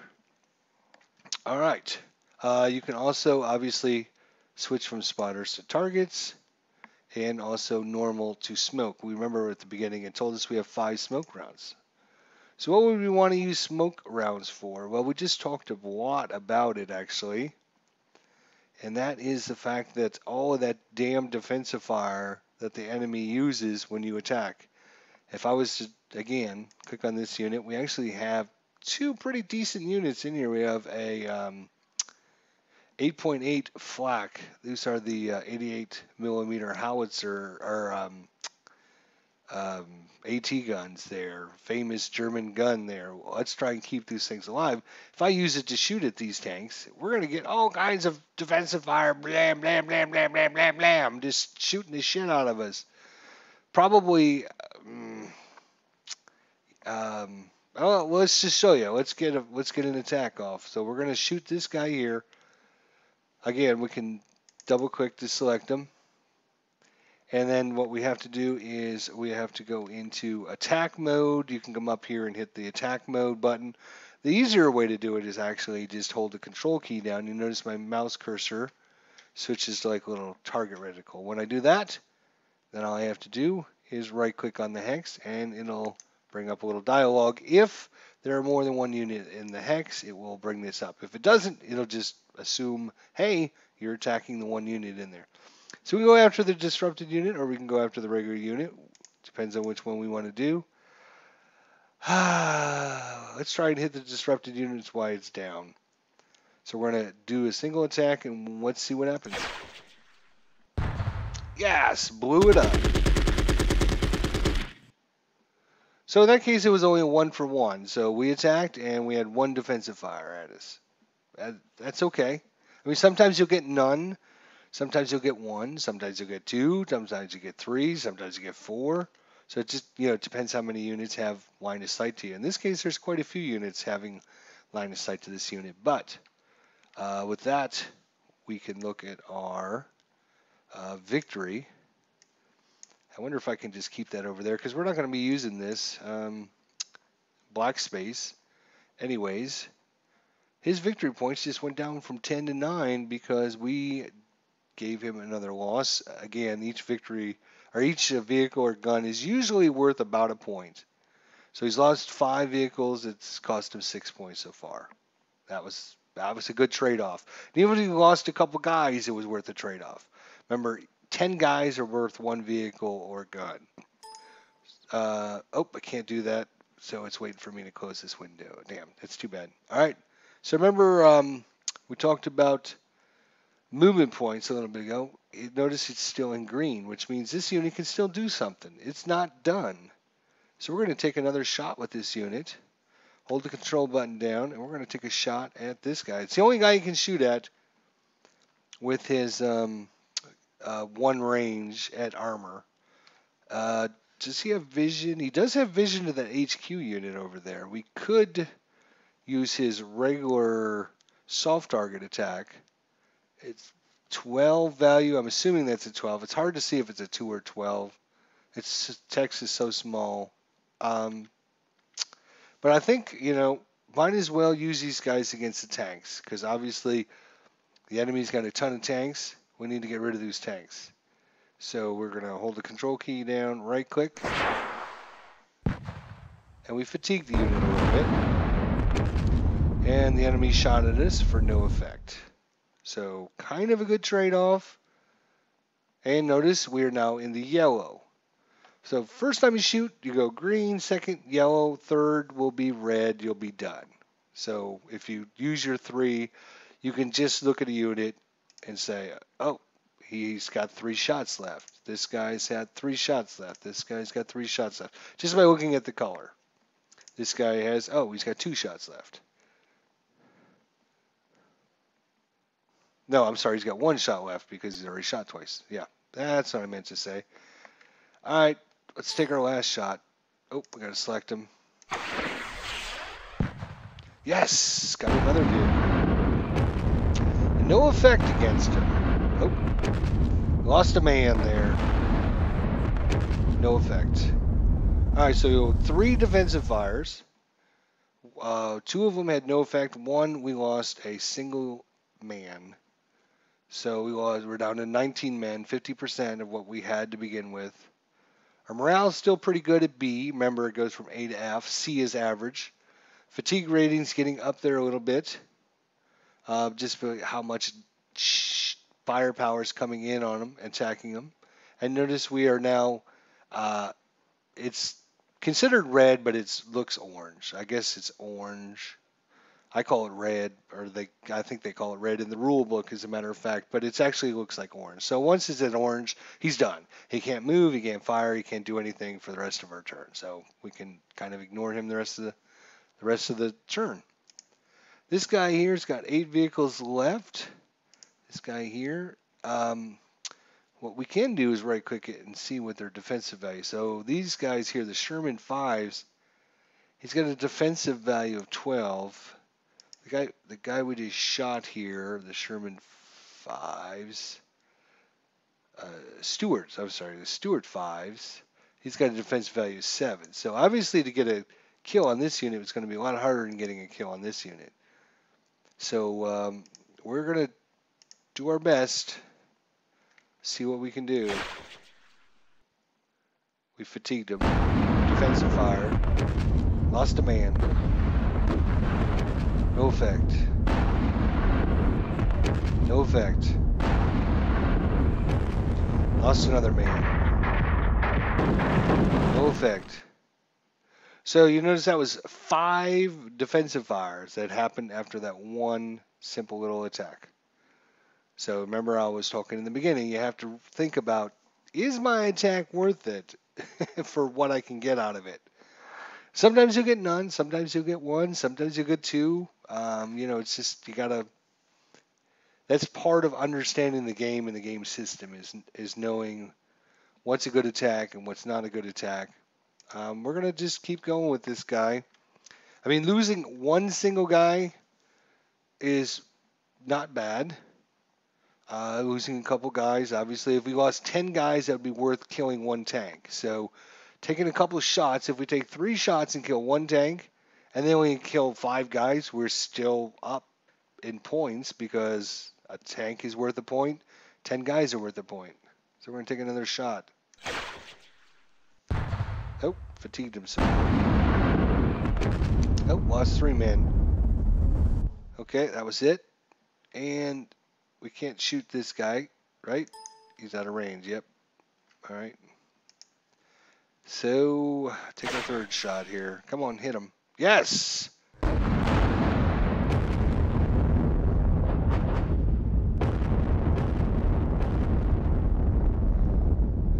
All right. You can also obviously switch from spotters to targets and also normal to smoke. We remember at the beginning it told us we have 5 smoke rounds. So what would we want to use smoke rounds for? Well, we just talked a lot about it actually. And that is the fact that all of that damn defensive fire that the enemy uses when you attack. If I was to, again, click on this unit, we actually have 2 pretty decent units in here. We have a 8.8 flak. These are the 88 millimeter howitzer, or AT guns there, famous German gun there. Well, let's try and keep these things alive. If I use it to shoot at these tanks, we're going to get all kinds of defensive fire, blam, blam, blam, blam, blam, blam, blam, just shooting the shit out of us. Probably, oh, well, let's just show you. Let's get an attack off. So we're going to shoot this guy here. Again, we can double click to select him. And then what we have to do is we have to go into attack mode. You can come up here and hit the attack mode button. The easier way to do it is actually just hold the control key down. You notice my mouse cursor switches to like a little target reticle. When I do that, then all I have to do is right click on the hex and it'll bring up a little dialog. If there are more than one unit in the hex, it will bring this up. If it doesn't, it'll just assume, hey, you're attacking the one unit in there. So we can go after the disrupted unit or we can go after the regular unit. Depends on which one we want to do. Let's try and hit the disrupted units while it's down. So we're going to do a single attack and let's see what happens. Yes, blew it up. So in that case, it was only a 1-for-1. So we attacked and we had one defensive fire at us. That's okay. I mean, sometimes you'll get none. Sometimes you'll get one, sometimes you'll get two, sometimes you get three, sometimes you get four. So it just, it depends how many units have line of sight to you. In this case, there's quite a few units having line of sight to this unit. But with that, we can look at our victory. I wonder if I can just keep that over there because we're not going to be using this black space. Anyways, his victory points just went down from 10 to 9 because we gave him another loss. Again, each victory or each vehicle or gun is usually worth about a point. So he's lost 5 vehicles. It's cost him 6 points so far. That was a good trade-off. And even if he lost a couple guys, it was worth a trade-off. Remember, 10 guys are worth 1 vehicle or gun. I can't do that. So it's waiting for me to close this window. Damn, that's too bad. All right. So remember, we talked about movement points a little bit ago. Notice it's still in green, which means this unit can still do something. It's not done. So we're going to take another shot with this unit. Hold the control button down, and we're going to take a shot at this guy. It's the only guy you can shoot at with his one range at armor. Does he have vision? He does have vision to that HQ unit over there. We could use his regular soft target attack. It's 12 value. I'm assuming that's a 12. It's hard to see if it's a 2 or 12. Its text is so small. But I think, might as well use these guys against the tanks because obviously the enemy's got a ton of tanks. We need to get rid of those tanks. So we're going to hold the control key down, right click, and we fatigue the unit a little bit. And the enemy shot at us for no effect. So kind of a good trade-off. And notice we are now in the yellow. So first time you shoot, you go green, second yellow, third will be red, you'll be done. So if you use your 3, you can just look at a unit and say, oh, he's got 3 shots left. This guy's had 3 shots left. This guy's got 3 shots left. Just by looking at the color. This guy has, he's got 2 shots left. No, I'm sorry, he's got 1 shot left because he's already shot twice. Yeah, that's what I meant to say. All right, let's take our last shot. Oh, we got to select him. Yes, got another vehicle. No effect against him. Oh, lost a man there. No effect. All right, so 3 defensive fires. 2 of them had no effect. 1, we lost a single man. So we're down to 19 men, 50% of what we had to begin with. Our morale is still pretty good at B. Remember, it goes from A to F. C is average. Fatigue rating's getting up there a little bit. Just for how much firepower is coming in on them, attacking them. And notice we are now, it's considered red, but it looks orange. I guess it's orange. I call it red, or I think they call it red in the rule book, as a matter of fact, but it actually looks like orange. So once it's at orange, he's done. He can't move, he can't fire, he can't do anything for the rest of our turn. So we can kind of ignore him the rest of the turn. This guy here's got 8 vehicles left. This guy here, what we can do is right click it and see what their defensive value. So these guys here, the Sherman 5s, he's got a defensive value of 12. The guy we just shot here, the Sherman 5s, Stewarts, I'm sorry, the Stewart 5s, he's got a defense value of 7. So obviously to get a kill on this unit, it's going to be a lot harder than getting a kill on this unit. So we're going to do our best, see what we can do. We fatigued him. Defensive fire. Lost a man. No effect. No effect. Lost another man. No effect. So you notice that was 5 defensive fires that happened after that one simple little attack. So remember I was talking in the beginning, you have to think about, is my attack worth it for what I can get out of it? Sometimes you'll get none, sometimes you'll get 1, sometimes you'll get 2. It's just, you gotta, that's part of understanding the game and the game system is knowing what's a good attack and what's not a good attack. We're going to just keep going with this guy. I mean, losing one single guy is not bad. Losing a couple guys, obviously, if we lost 10 guys, that would be worth killing 1 tank. So taking a couple of shots, if we take 3 shots and kill 1 tank, and then we kill 5 guys, we're still up in points because a tank is worth a point. 10 guys are worth a point. So we're going to take another shot. Oh, fatigued himself. Oh, lost 3 men. Okay, that was it. And we can't shoot this guy, right? He's out of range, yep. All right. So, take a 3rd shot here. Come on, hit him. Yes!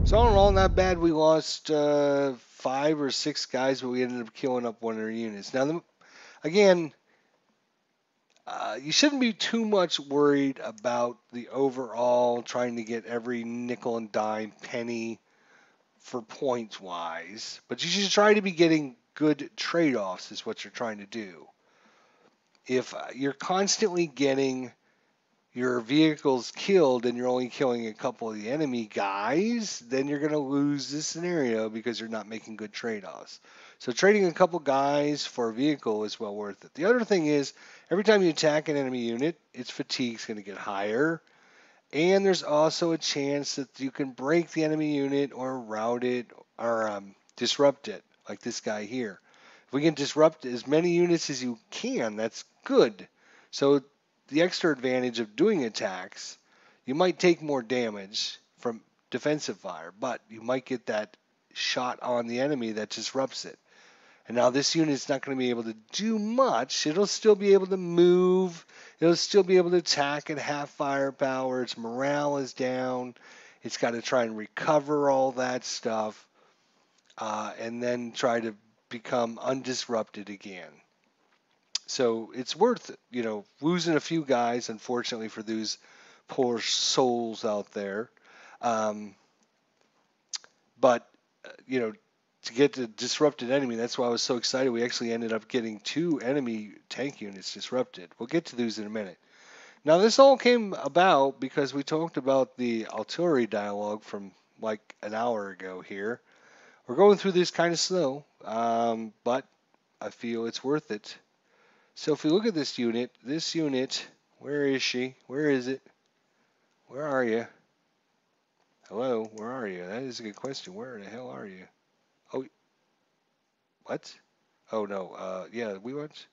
So all in all, not bad. We lost 5 or 6 guys, but we ended up killing up one of their units. Now, again, you shouldn't be too much worried about the overall trying to get every nickel and dime penny for points-wise, but you should try to be getting good trade-offs is what you're trying to do. If you're constantly getting your vehicles killed and you're only killing a couple of the enemy guys, then you're going to lose this scenario because you're not making good trade-offs. So trading a couple guys for a vehicle is well worth it. The other thing is, every time you attack an enemy unit, its fatigue is going to get higher. And there's also a chance that you can break the enemy unit or rout it or disrupt it, like this guy here. If we can disrupt as many units as you can, that's good. So the extra advantage of doing attacks, you might take more damage from defensive fire, but you might get that shot on the enemy that disrupts it. And now this unit's not going to be able to do much. It'll still be able to move. It'll still be able to attack at half firepower. Its morale is down. It's got to try and recover all that stuff and then try to become undisrupted again. So it's worth, losing a few guys, unfortunately, for those poor souls out there. But, to get the disrupted enemy, that's why I was so excited. We actually ended up getting 2 enemy tank units disrupted. We'll get to those in a minute. Now, this all came about because we talked about the artillery dialogue from like an hour ago here. We're going through this kind of slow, but I feel it's worth it. So if we look at this unit, where is she? Where is it? Where are you? Hello, where are you? That is a good question. Where the hell are you? Oh, what? Oh no, yeah, we went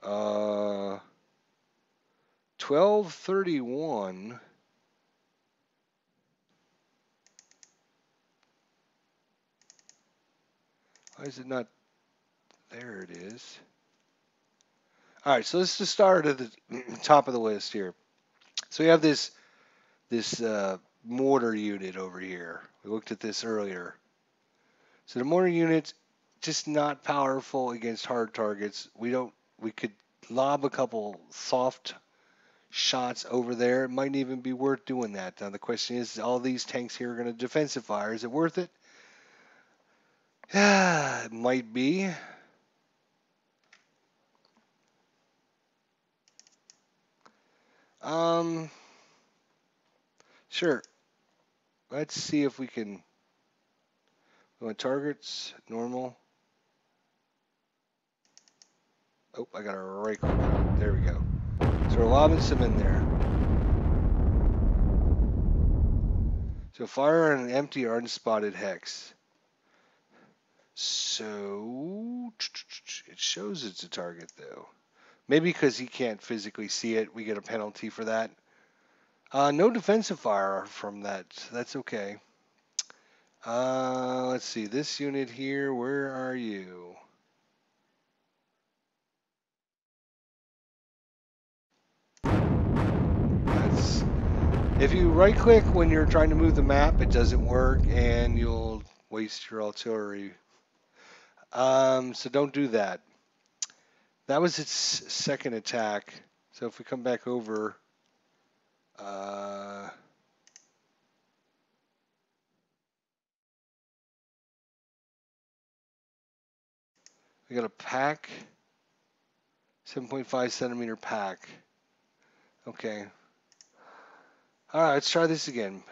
1231. Why is it not? There it is. All right, so let's just start at the top of the list here. So we have this mortar unit over here. We looked at this earlier. So the mortar unit just not powerful against hard targets. We could lob a couple soft shots over there. It might even be worth doing that. Now the question is, all these tanks here are going to defensive fire. Is it worth it? Yeah, it might be. Um, sure. Let's see if we can. We want targets, normal. Oh, I got a right click on it. There we go. So we're lobbing some in there. So fire on an empty or unspotted hex. So it shows it's a target though. Maybe because he can't physically see it, we get a penalty for that. No defensive fire from that. That's okay. Let's see. This unit here, where are you? That's if you right click when you're trying to move the map, it doesn't work and you'll waste your artillery. So don't do that. That was its second attack. So if we come back over, we got a pack, 7.5 centimeter pack. Okay. All right, let's try this again.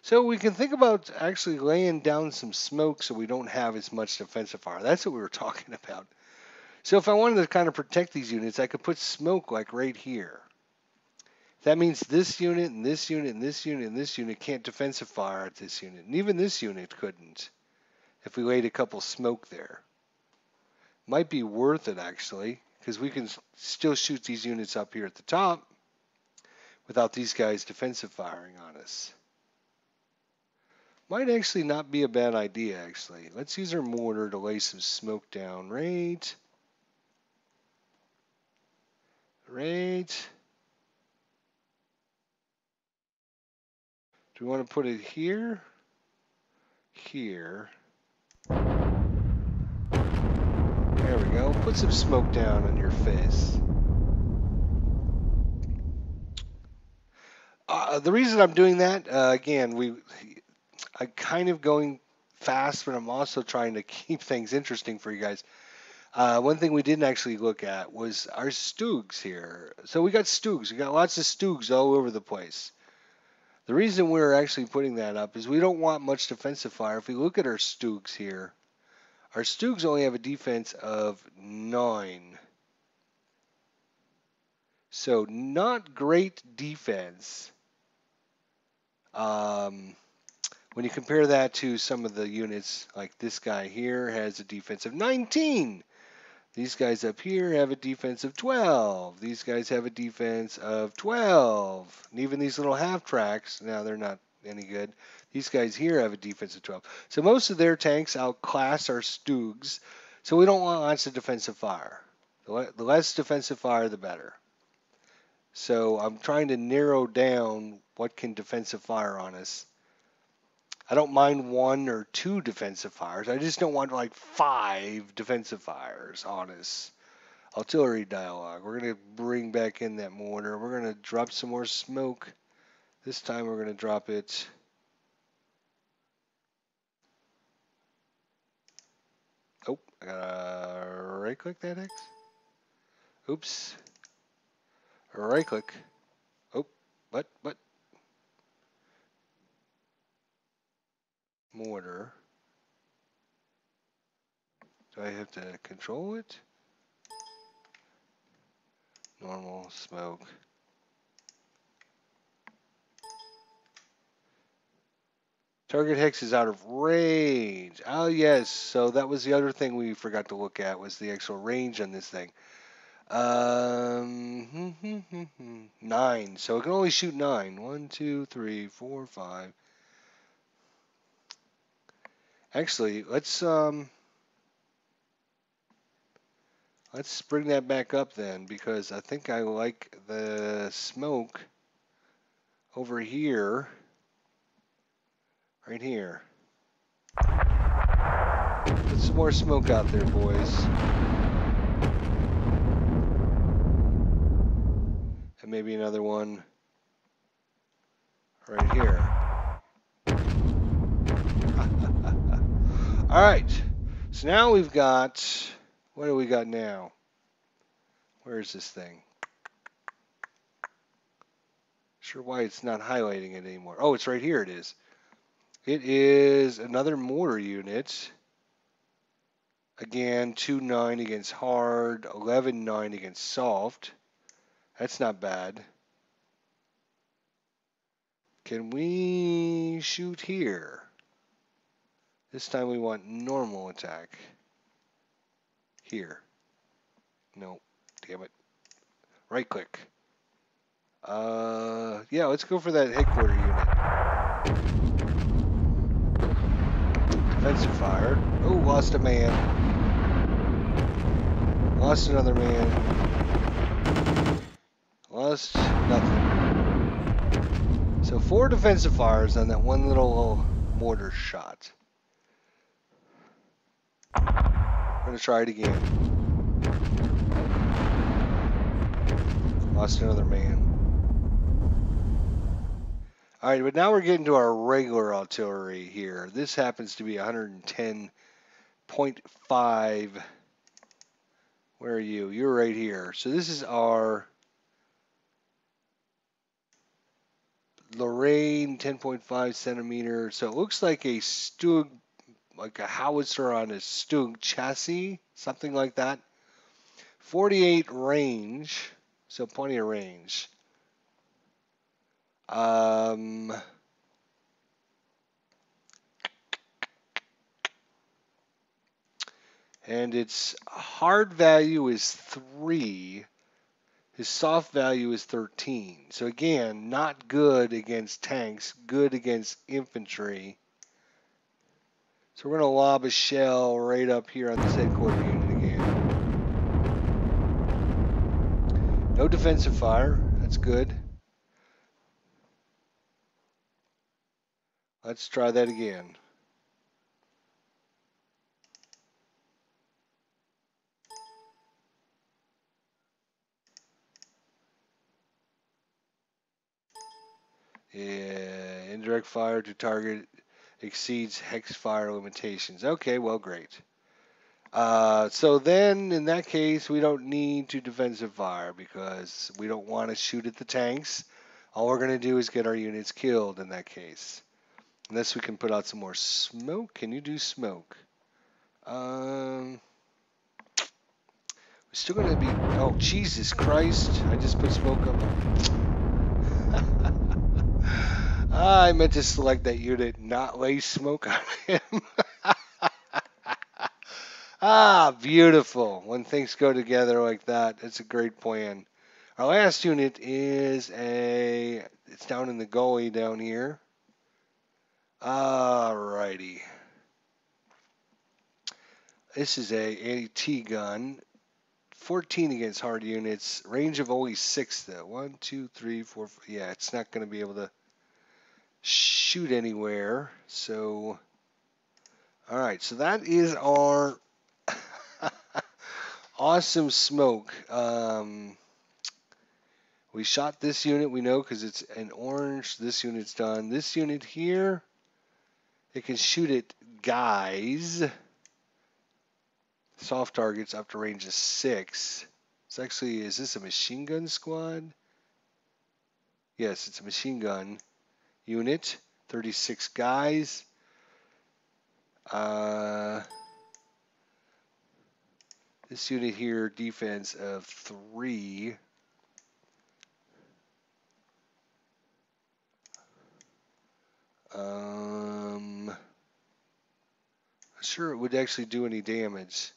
So we can think about actually laying down some smoke so we don't have as much defensive fire. That's what we were talking about. So if I wanted to kind of protect these units, I could put smoke like right here. That means this unit and this unit and this unit and this unit can't defensive fire at this unit. And even this unit couldn't if we laid a couple smoke there. Might be worth it actually, because we can still shoot these units up here at the top without these guys defensive firing on us. Might actually not be a bad idea, actually. Let's use our mortar to lay some smoke down. Right. Do we want to put it here? Here. There we go. Put some smoke down on your face. The reason I'm doing that, again, I'm kind of going fast, but I'm also trying to keep things interesting for you guys. One thing we didn't actually look at was our Stoogs here. So we got Stoogs. We got lots of Stoogs all over the place. The reason we're actually putting that up is we don't want much defensive fire. If we look at our Stoogs here, our Stoogs only have a defense of 9. So not great defense. When you compare that to some of the units, like this guy here has a defense of 19. These guys up here have a defense of 12. These guys have a defense of 12. And even these little half tracks, now they're not any good. These guys here have a defense of 12. So most of their tanks outclass our Stoogs. So we don't want lots of defensive fire. The less defensive fire, the better. So I'm trying to narrow down what can defensive fire on us. I don't mind 1 or 2 defensive fires. I just don't want like 5 defensive fires on us. Artillery dialogue. We're going to bring back in that mortar. We're going to drop some more smoke. This time we're going to drop it. Oh, I got to right click that X. Oops. Right click. Oh, what? Mortar. Do I have to control it? Normal, smoke. Target hex is out of range. Oh, yes. So that was the other thing we forgot to look at was the actual range on this thing. 9. So it can only shoot 9. 1, 2, 3, 4, 5. Actually, let's Let's bring that back up then, because I think I like the smoke over here, right here. Put some more smoke out there, boys. And maybe another one right here. All right. So now we've got, what do we got now? Where is this thing? Sure why it's not highlighting it anymore. Oh, it's right here. It is. It is another mortar unit. Again, 2-9 against hard, 11-9 against soft. That's not bad. Can we shoot here? This time we want normal attack. Here. No. Damn it. Right click. Yeah, let's go for that headquarter unit. Defensive fire. Oh, lost a man. Lost another man. Lost nothing. So 4 defensive fires on that one little mortar shot. We're going to try it again. Lost another man. All right, but now we're getting to our regular artillery here. This happens to be 110.5. Where are you? You're right here. So this is our Lorraine 10.5 centimeter. So it looks like a Stug, like a howitzer on a Stug chassis, something like that. 48 range, so plenty of range. And its hard value is 3. His soft value is 13. So again, not good against tanks, good against infantry. So we're going to lob a shell right up here on this headquarter unit again. No defensive fire. That's good. Let's try that again. Yeah, indirect fire to target exceeds hex fire limitations. Okay, well, great. So then, in that case, we don't need to defensive fire because we don't want to shoot at the tanks. All we're going to do is get our units killed in that case. Unless we can put out some more smoke. Can you do smoke? We're still going to be... Oh, Jesus Christ. I just put smoke up. I meant to select that unit, not lay smoke on him. Ah, beautiful. When things go together like that, it's a great plan. Our last unit is it's down in the gully down here. Alrighty. This is a AT gun. 14 against hard units. Range of only 6 though. 1, 2, 3, 4, 5. Yeah, it's not going to be able to shoot anywhere. So, alright. So that is our awesome smoke. We shot this unit, we know, because it's an orange. This unit's done. This unit here, it can shoot at guys. Soft targets up to range of 6. It's actually, is this a machine gun squad? Yes, it's a machine gun unit. 36 guys. This unit here, defense of 3. Not sure it would actually do any damage.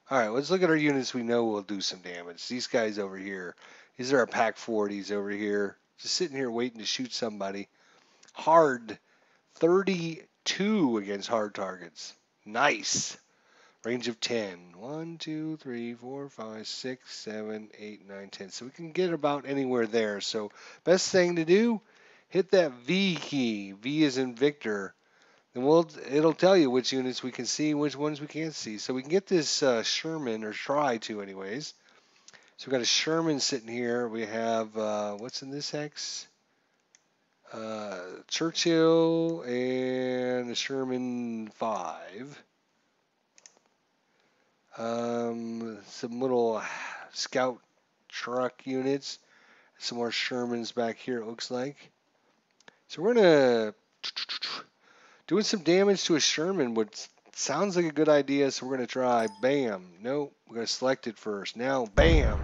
Alright, let's look at our units we know will do some damage. These guys over here. These are our Pack 40s over here. Just sitting here waiting to shoot somebody. Hard. 32 against hard targets. Nice. Range of 10. 1, 2, 3, 4, 5, 6, 7, 8, 9, 10. So we can get about anywhere there. So best thing to do, hit that V key. V is in Victor. And it'll tell you which units we can see, which ones we can't see. So we can get this Sherman, or try to anyways. So we've got a Sherman sitting here. We have, what's in this hex? Churchill and a Sherman 5. Some little scout truck units. Some more Shermans back here, it looks like. So we're going to... Doing some damage to a Sherman would sounds like a good idea, so we're going to try. Bam. Nope. We're going to select it first. Now, bam.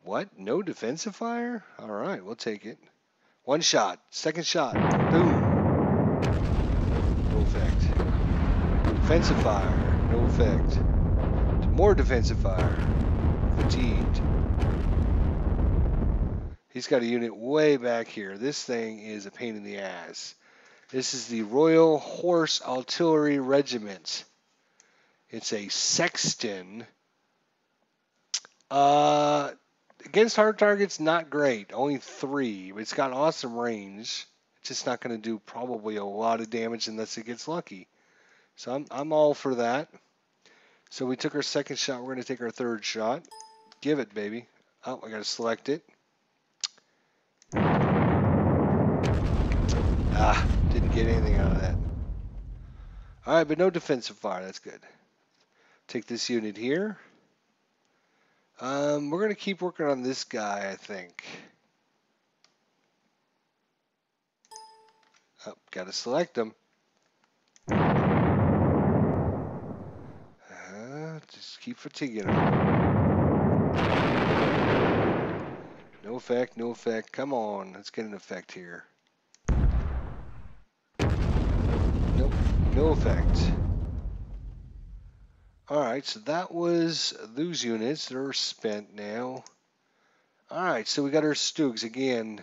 What? No defensive fire? All right, we'll take it. One shot. Second shot. Boom. No effect. Defensive fire. No effect. More defensive fire. Fatigued. He's got a unit way back here. This thing is a pain in the ass. This is the Royal Horse Artillery Regiment. It's a Sexton. Against hard targets, not great. Only 3. It's got awesome range. It's just not going to do probably a lot of damage unless it gets lucky. So I'm all for that. So we took our second shot. We're going to take our third shot. Give it, baby. Oh, I got to select it. Didn't get anything out of that. All right, but no defensive fire. That's good. Take this unit here. We're going to keep working on this guy, I think. Oh, got to select him. Just keep fatiguing him. No effect, no effect. Come on, let's get an effect here. Nope, no effect. Alright, so that was those units. They're spent now. Alright, so we got our Stoogs again.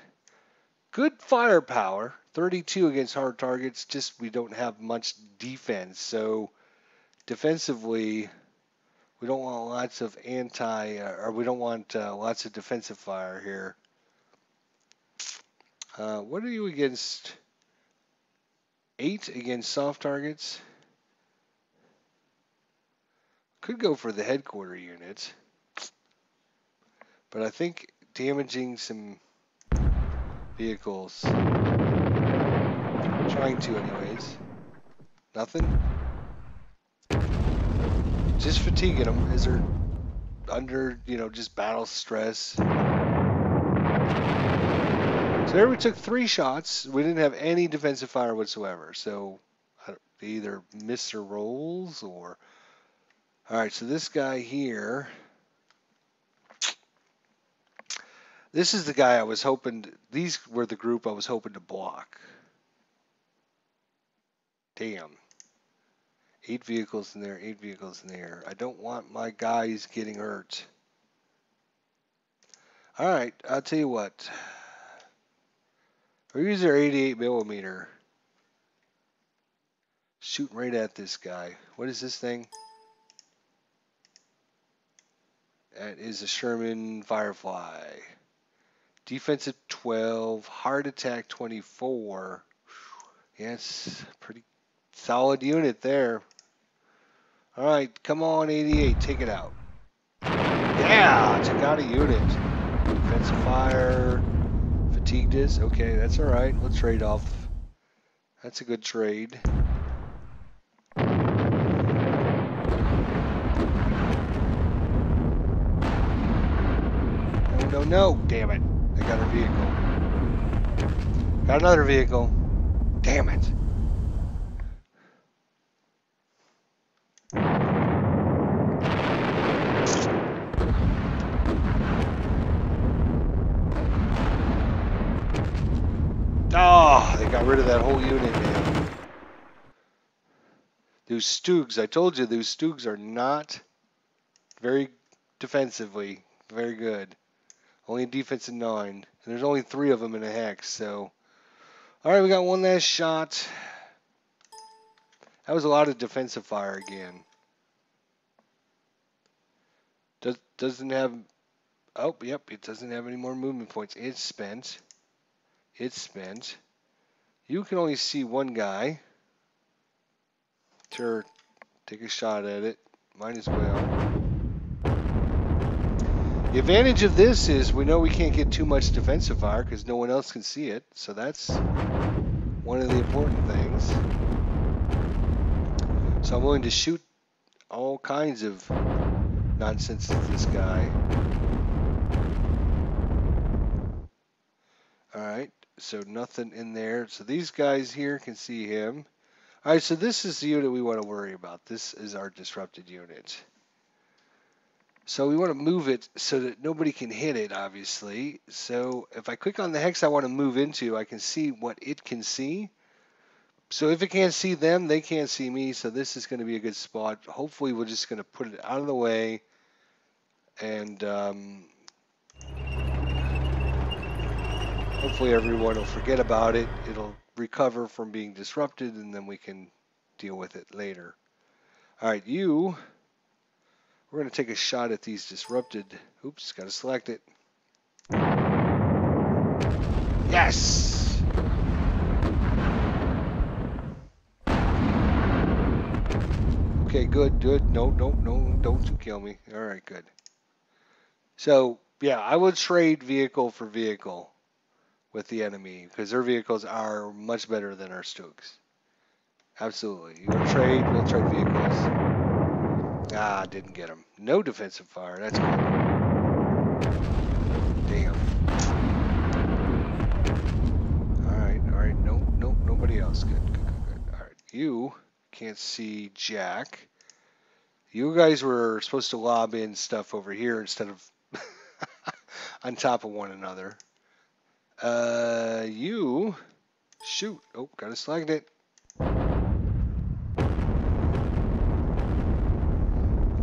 Good firepower. 32 against hard targets. Just we don't have much defense. So defensively, we don't want lots of we don't want lots of defensive fire here. What are you against? 8 against soft targets. Could go for the headquarter units. But I think damaging some vehicles. Trying to anyways. Nothing? Just fatiguing them as they're under, just battle stress. So there we took 3 shots. We didn't have any defensive fire whatsoever. So they either missed their rolls or... Alright, so this guy here... This is the guy I was hoping... These were the group I was hoping to block. Damn. 8 vehicles in there, 8 vehicles in there. I don't want my guys getting hurt. Alright, I'll tell you what. We'll use our 88 millimeter. Shooting right at this guy. What is this thing? That is a Sherman Firefly. Defensive 12, hard attack 24. Yes, pretty solid unit there. All right, come on, 88, take it out. Yeah, took out a unit. Defensive fire, fatigued us. Okay, that's all right. We'll trade off. That's a good trade. No, no, damn it. I got a vehicle. Got another vehicle. Damn it. Oh, they got rid of that whole unit, man. Those Stoogs, I told you, those Stoogs are not very defensively very good. Only defense of 9. And there's only 3 of them in a hex, so... All right, we got one last shot. That was a lot of defensive fire again. Doesn't have. Oh, yep, it doesn't have any more movement points. It's spent. It's spent. You can only see one guy. Sure, take a shot at it. Might as well. The advantage of this is we know we can't get too much defensive fire because no one else can see it. So that's one of the important things. So I'm willing to shoot all kinds of nonsense at this guy. Alright, so nothing in there. So these guys here can see him. Alright, so this is the unit we want to worry about. This is our disrupted unit. So we want to move it so that nobody can hit it, obviously. So if I click on the hex I want to move into, I can see what it can see. So if it can't see them, they can't see me. So this is going to be a good spot. Hopefully we're just going to put it out of the way. And hopefully everyone will forget about it. It'll recover from being disrupted, and then we can deal with it later. All right, we're going to take a shot at these disrupted. Oops, got to select it. Yes! Okay, good. No, don't you kill me. All right, good. So, yeah, I would trade vehicle for vehicle with the enemy because their vehicles are much better than our Stokes. Absolutely. You want to trade? We'll trade vehicles. Ah, didn't get him. No defensive fire. That's good. Damn. All right. No, nobody else. Good. All right. You can't see Jack. You guys were supposed to lob in stuff over here instead of on top of one another. You shoot. Oh, gotta select it.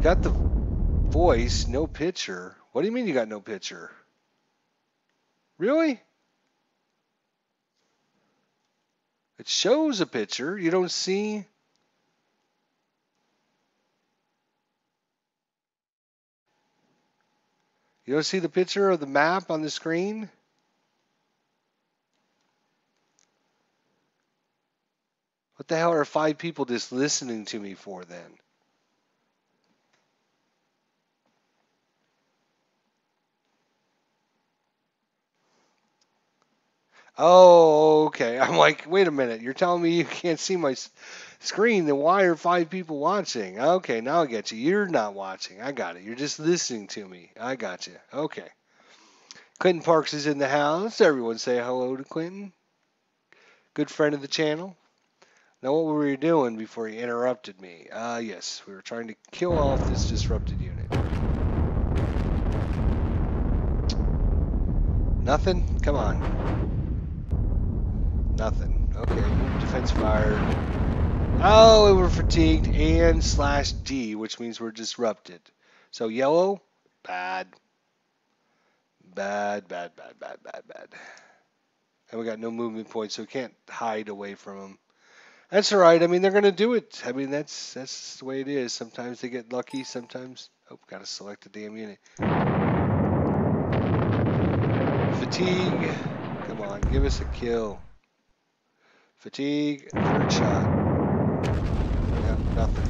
Got the voice, no picture. What do you mean you got no picture? Really? It shows a picture. You don't see? You don't see the picture of the map on the screen? What the hell are 5 people just listening to me for then? Oh, okay. I'm like, wait a minute. You're telling me you can't see my screen, then why are 5 people watching? Okay, now I get you. You're not watching. I got it. You're just listening to me. I got you. Okay. Clinton Parks is in the house. Everyone say hello to Clinton. Good friend of the channel. Now, what were you doing before you interrupted me? Yes, we were trying to kill off this disrupted unit. Nothing? Come on. Nothing. Okay, defense fire. Oh, we were fatigued and /D, which means we're disrupted. So yellow, bad. Bad. And we got no movement points, so we can't hide away from them. That's all right. I mean, they're going to do it. I mean, that's the way it is. Sometimes they get lucky. Sometimes, oh, got to select a damn unit. Fatigue. Come on, give us a kill. Fatigue. Third shot. Yeah, nothing.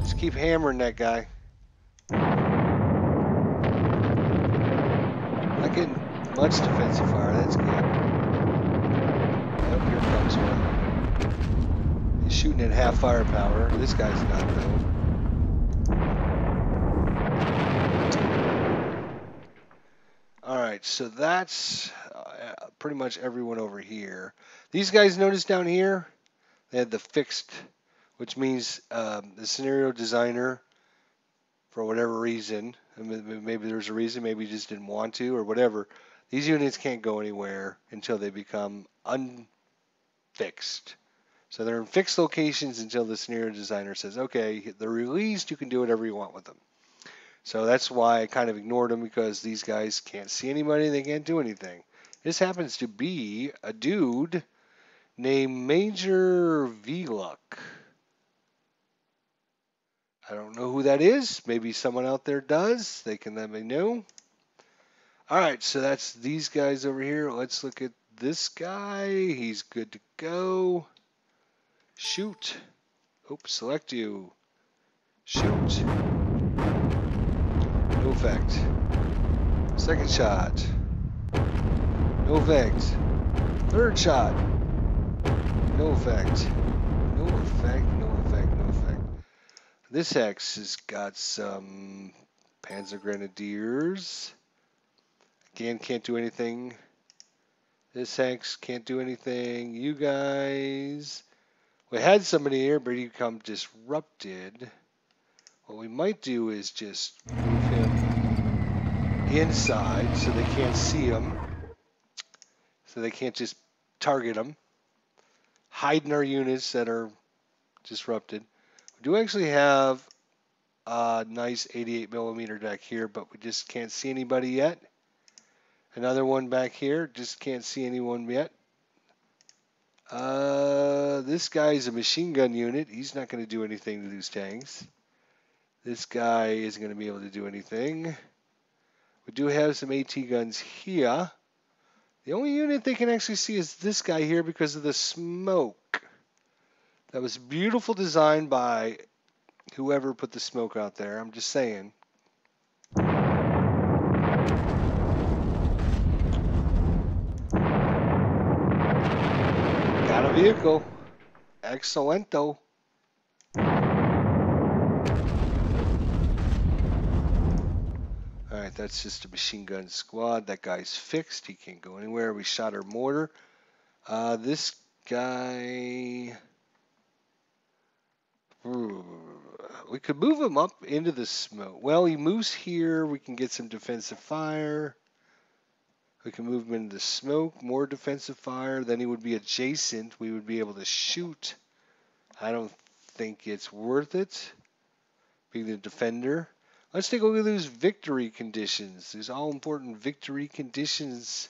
Just keep hammering that guy. Not getting much defensive fire. That's good. Yep, here comes one. He's shooting at half firepower. This guy's not, though. Alright, so that's pretty much everyone over here. These guys, notice down here, they had the fixed, which means the scenario designer, for whatever reason, maybe there's a reason, maybe he just didn't want to, or whatever, these units can't go anywhere until they become unfixed. So they're in fixed locations until the scenario designer says, okay, they're released, you can do whatever you want with them. So that's why I kind of ignored them, because these guys can't see anybody, they can't do anything. This happens to be a dude named Major V-Luck. I don't know who that is. Maybe someone out there does. They can let me know. All right, so that's these guys over here. Let's look at this guy. He's good to go. Shoot. Oops, select you. Shoot. No effect. Second shot. No effect. Third shot. No effect. No effect, no effect, no effect. This hex has got some Panzer Grenadiers. Again, can't do anything. This hex can't do anything. You guys. We had somebody here, but he become disrupted. What we might do is just move him inside so they can't see him. So they can't just target him. Hiding our units that are disrupted. We do actually have a nice 88 millimeter deck here, but we just can't see anybody yet. Another one back here, just can't see anyone yet. This guy's a machine gun unit. He's not going to do anything to these tanks. This guy isn't going to be able to do anything. We do have some AT guns here. The only unit they can actually see is this guy here because of the smoke. That was beautiful design by whoever put the smoke out there. I'm just saying. Got a vehicle. Excellento. Alright, that's just a machine gun squad. That guy's fixed. He can't go anywhere. We shot our mortar. This guy... We could move him up into the smoke. Well, he moves here. We can get some defensive fire. We can move him into the smoke. More defensive fire. Then he would be adjacent. We would be able to shoot. I don't think it's worth it. Being the defender. Let's take a look at those victory conditions. These all-important victory conditions.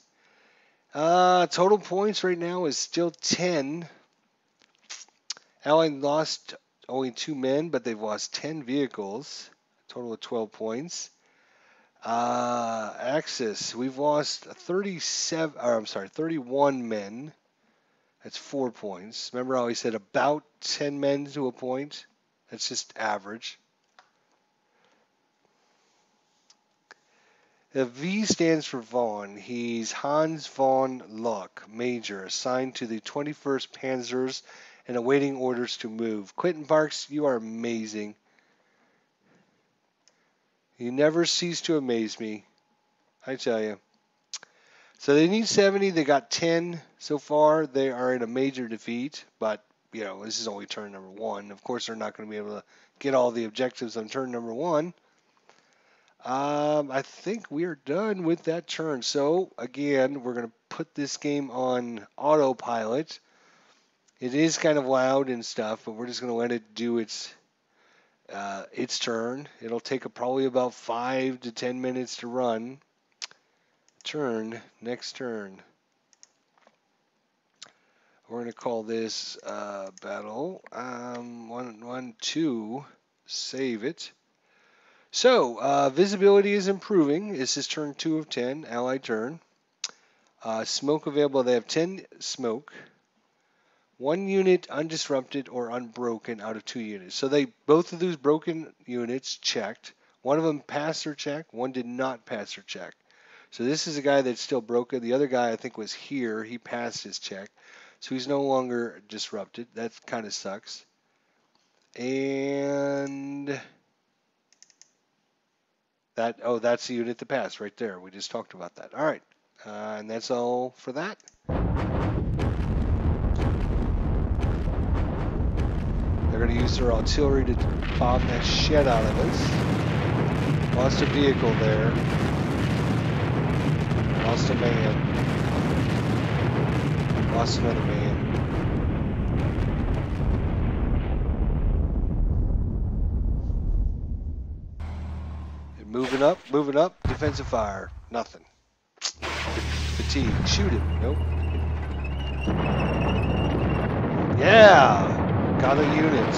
Total points right now is still 10. Allied lost only 2 men, but they've lost 10 vehicles. A total of 12 points. Axis, we've lost 31 men. That's 4 points. Remember how I said about 10 men to a point? That's just average. The V stands for Vaughn. He's Hans von Luck, Major, assigned to the 21st Panzers and awaiting orders to move. Clinton Parks, you are amazing. You never cease to amaze me, I tell you. So they need 70. They got 10 so far. They are in a major defeat, but you know this is only turn number 1. Of course, they're not going to be able to get all the objectives on turn number 1. I think we are done with that turn. So again, we're going to put this game on autopilot. It is kind of loud and stuff, but we're just going to let it do its turn. It'll take probably about 5 to 10 minutes to run. Next turn. We're going to call this battle 1-1-2. Save it. So, visibility is improving. This is turn 2 of 10, allied turn. Smoke available, they have 10 smoke. 1 unit undisrupted or unbroken out of 2 units. So both of those broken units checked. One of them passed their check, one did not pass their check. So this is a guy that's still broken. The other guy I think was here. He passed his check. So he's no longer disrupted. That kind of sucks. And... that's the unit that passed right there. We just talked about that. All right. And that's all for that. They're going to use their artillery to bomb that shit out of us. Lost a vehicle there. Lost a man. Lost another man. Moving up, defensive fire, nothing. Good fatigue. Shoot him. Nope. Yeah! Got a unit.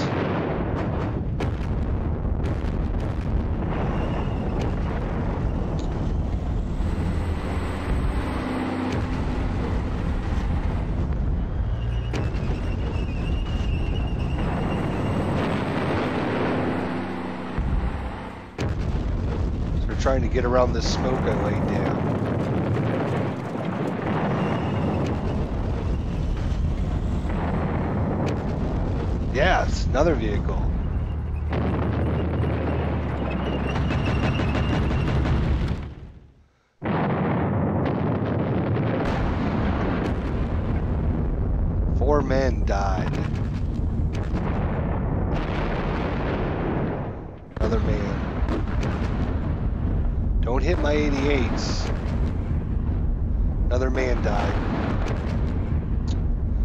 Trying to get around the smoke I laid down. Yeah, it's another vehicle. Four men died. Another man. Don't hit my 88s. Another man died.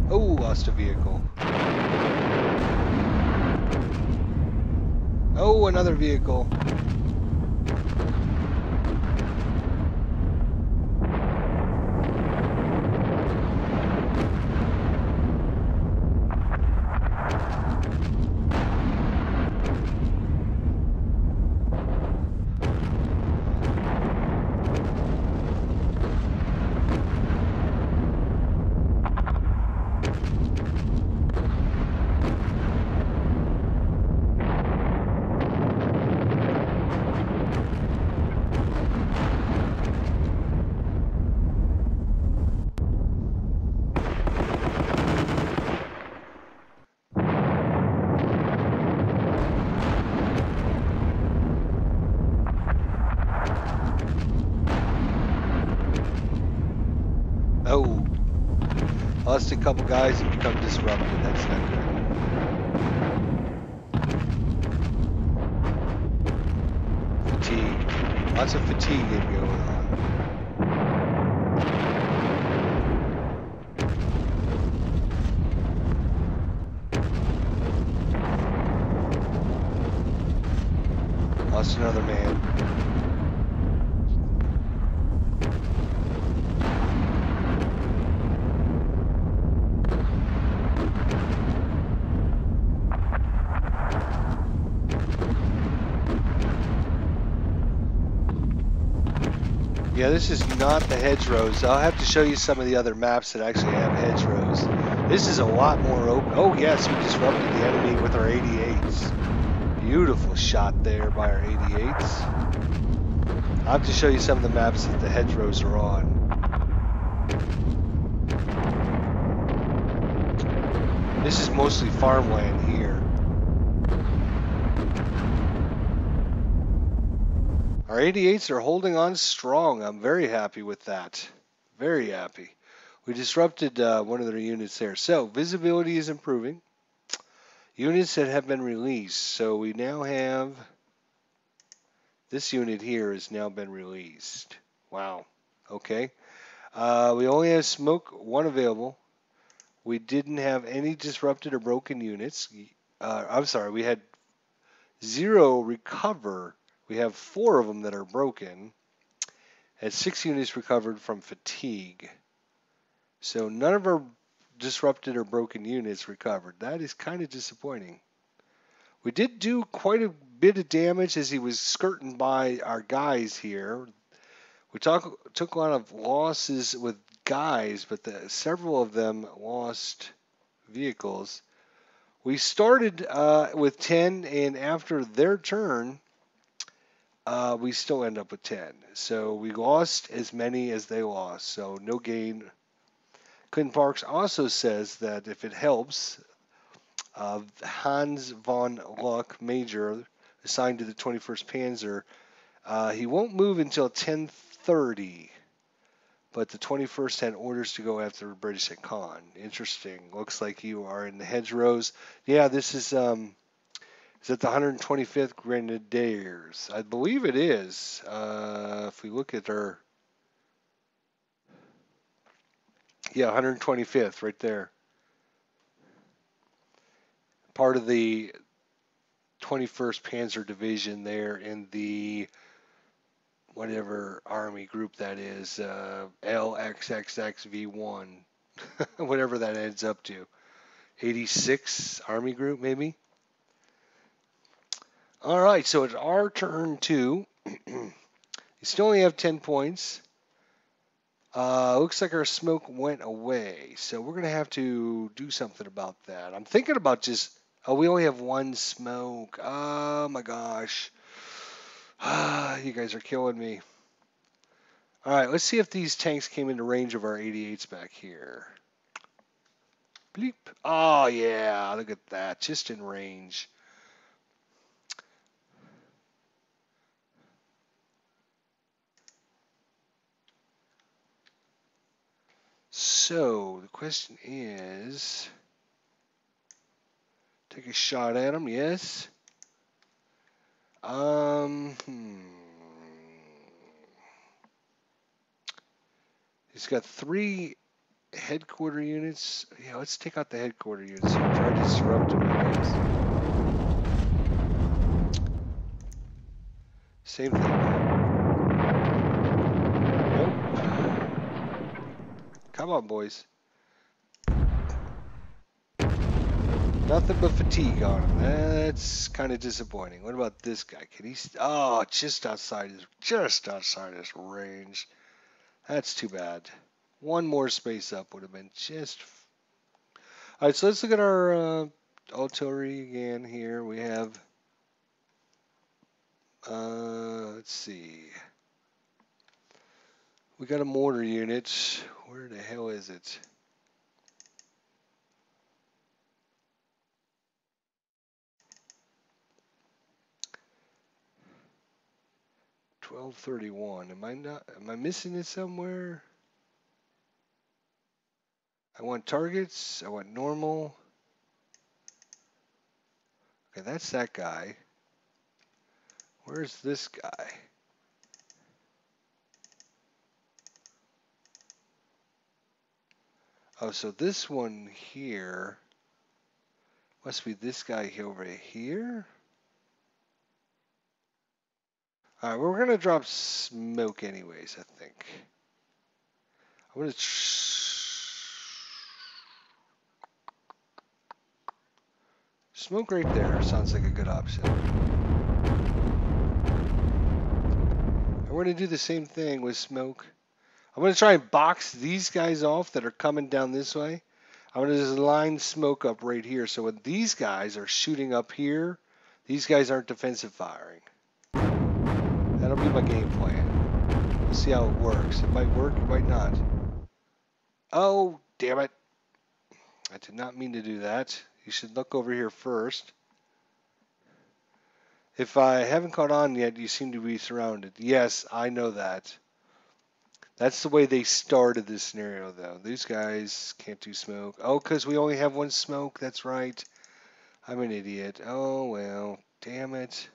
Oh, lost a vehicle. Oh, another vehicle. Oh, lost a couple guys and become disrupted. That's not good. Fatigue. Lots of fatigue going on. Lost another man. Yeah, this is not the hedgerows. I'll have to show you some of the other maps that actually have hedgerows. This is a lot more open. Oh yes, we disrupted the enemy with our 88s. Beautiful shot there by our 88s. I'll have to show you some of the maps that the hedgerows are on. This is mostly farmland here. Our 88s are holding on strong. I'm very happy with that. Very happy. We disrupted one of their units there. So visibility is improving. Units that have been released. So we now have this unit here has now been released. Wow. Okay. We only have smoke one available. We didn't have any disrupted or broken units. I'm sorry. We had 0 recover. We have 4 of them that are broken. Had 6 units recovered from fatigue. So none of our disrupted or broken units recovered. That is kind of disappointing. We did do quite a bit of damage as he was skirting by our guys here. We took a lot of losses with guys, but several of them lost vehicles. We started with 10, and after their turn, we still end up with 10. So we lost as many as they lost, so no gain. Clint Parks also says that if it helps, Hans von Luck, Major, assigned to the 21st Panzer, he won't move until 10:30, but the 21st had orders to go after the British at Caen. Interesting. Looks like you are in the hedgerows. Yeah, this is it the 125th Grenadiers? I believe it is. If we look at our, yeah, 125th right there. Part of the 21st Panzer Division there in the whatever army group that is, LXXXV1, whatever that adds up to. 86 army group, maybe? All right, so it's our turn too. You still only have 10 points. Looks like our smoke went away, so we're going to have to do something about that. I'm thinking about just, oh, we only have one smoke. Oh my gosh. You guys are killing me. All right, let's see if these tanks came into range of our 88s back here. Bleep. Oh, yeah, look at that, just in range. So the question is, take a shot at him, yes. He's got 3 headquarter units. Yeah, let's take out the headquarter units here. Try to disrupt him, I guess. Same thing. Nope. Come on, boys. Nothing but fatigue on him. That's kind of disappointing. What about this guy? Can he? Oh, just outside his range. That's too bad. One more space up would have been just. All right, so let's look at our artillery again here. We have. Let's see. We got a mortar unit. Where the hell is it? $12.31. Am I missing it somewhere? I want targets. I want normal. Okay, that's that guy. Where's this guy? Oh, so this one here must be this guy over here. All right, well, we're gonna drop smoke anyways, I think. I'm gonna smoke right there. Sounds like a good option. And we're gonna do the same thing with smoke. I'm gonna try and box these guys off that are coming down this way. I'm gonna just line smoke up right here, so when these guys are shooting up here, these guys aren't defensive firing. That'll be my game plan. We'll see how it works. It might work, it might not. Oh, damn it. I did not mean to do that. You should look over here first. If I haven't caught on yet, you seem to be surrounded. Yes, I know that. That's the way they started this scenario, though. These guys can't do smoke. Oh, because we only have one smoke. That's right. I'm an idiot. Oh, well. Damn it.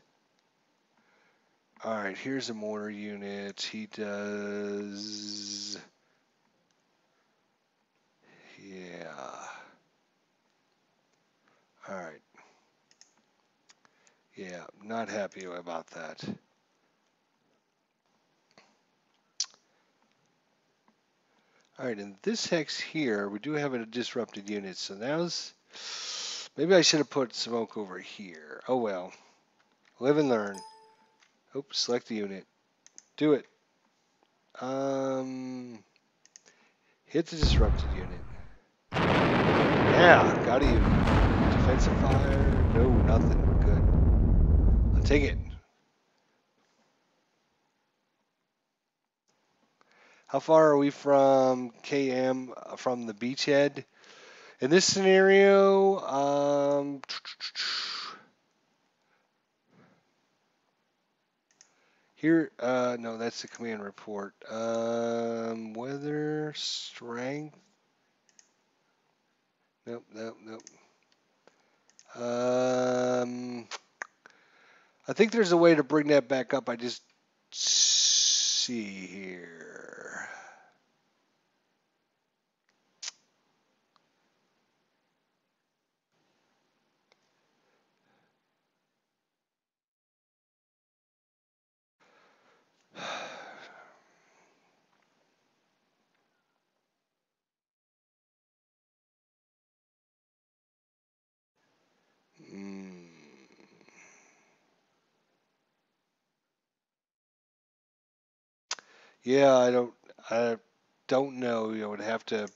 All right, here's a mortar unit. He does... Yeah. All right. Yeah, not happy about that. All right, in this hex here, we do have a disrupted unit. So now's... Maybe I should have put smoke over here. Oh, well. Live and learn. Oops, select the unit. Do it. Hit the disrupted unit. Yeah, got a unit. Defensive fire. No, nothing. Good. I'll take it. How far are we from KM, from the beachhead? In this scenario, here, no, that's the command report. Weather, strength. Nope, nope, nope. I think there's a way to bring that back up. I just see here. Yeah, I don't know. You would have to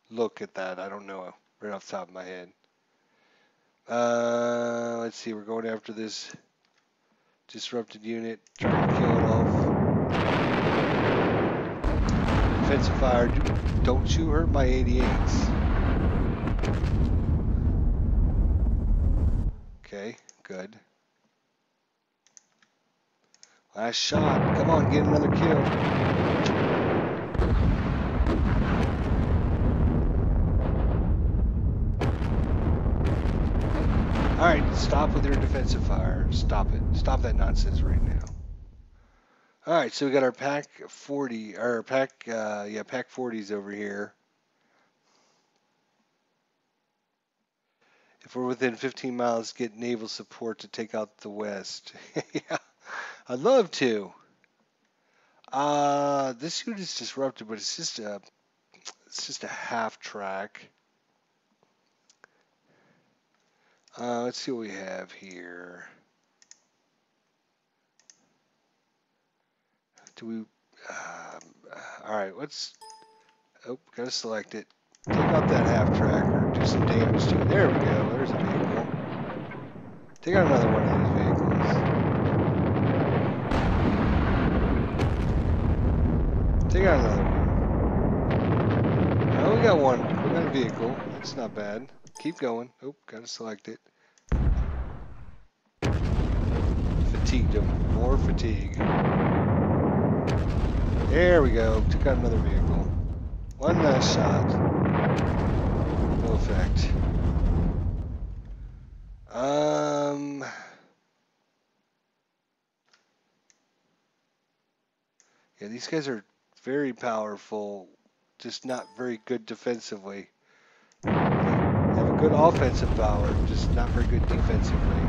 look at that. I don't know right off the top of my head. Let's see. We're going after this disrupted unit, trying to kill it off. Defensive fire. Don't you hurt my 88s. Okay, good. Last shot. Come on, get another kill. Alright, stop with your defensive fire. Stop it. Stop that nonsense right now. Alright, so we got our pack 40, or pack 40s over here. If we're within 15 miles, get naval support to take out the west. Yeah, I'd love to. This unit is disrupted, but it's just a half track. Let's see what we have here. Do we? All right, let's. Oh, gotta select it. Take out that half track or do some damage to it. There we go. There's a vehicle. Take out another one of these vehicles. Take out another one. Oh, we got one. We got a vehicle. That's not bad. Keep going. Oh, gotta select it. Fatigued him. More fatigue. There we go. Took out another vehicle. One last shot. No effect. Yeah, these guys are very powerful, just not very good defensively. They have a good offensive power, just not very good defensively.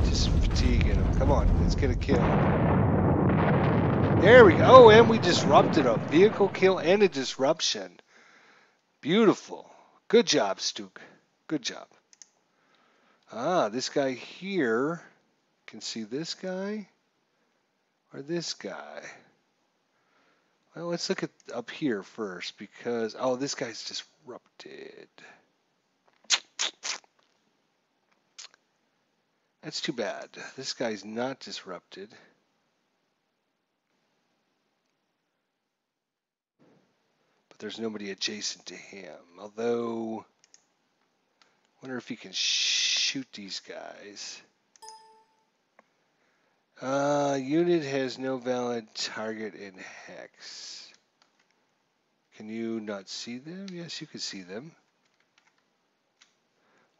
Just fatiguing them. Come on, let's get a kill. There we go. Oh, and we disrupted a vehicle kill and a disruption. Beautiful. Good job, Stuke. Good job. This guy here. Can see this guy or this guy. Well, let's look at up here first because, oh, this guy's disrupted. That's too bad. This guy's not disrupted. But there's nobody adjacent to him. Although, I wonder if he can shoot these guys. Unit has no valid target in hex. Can you not see them? Yes, you can see them.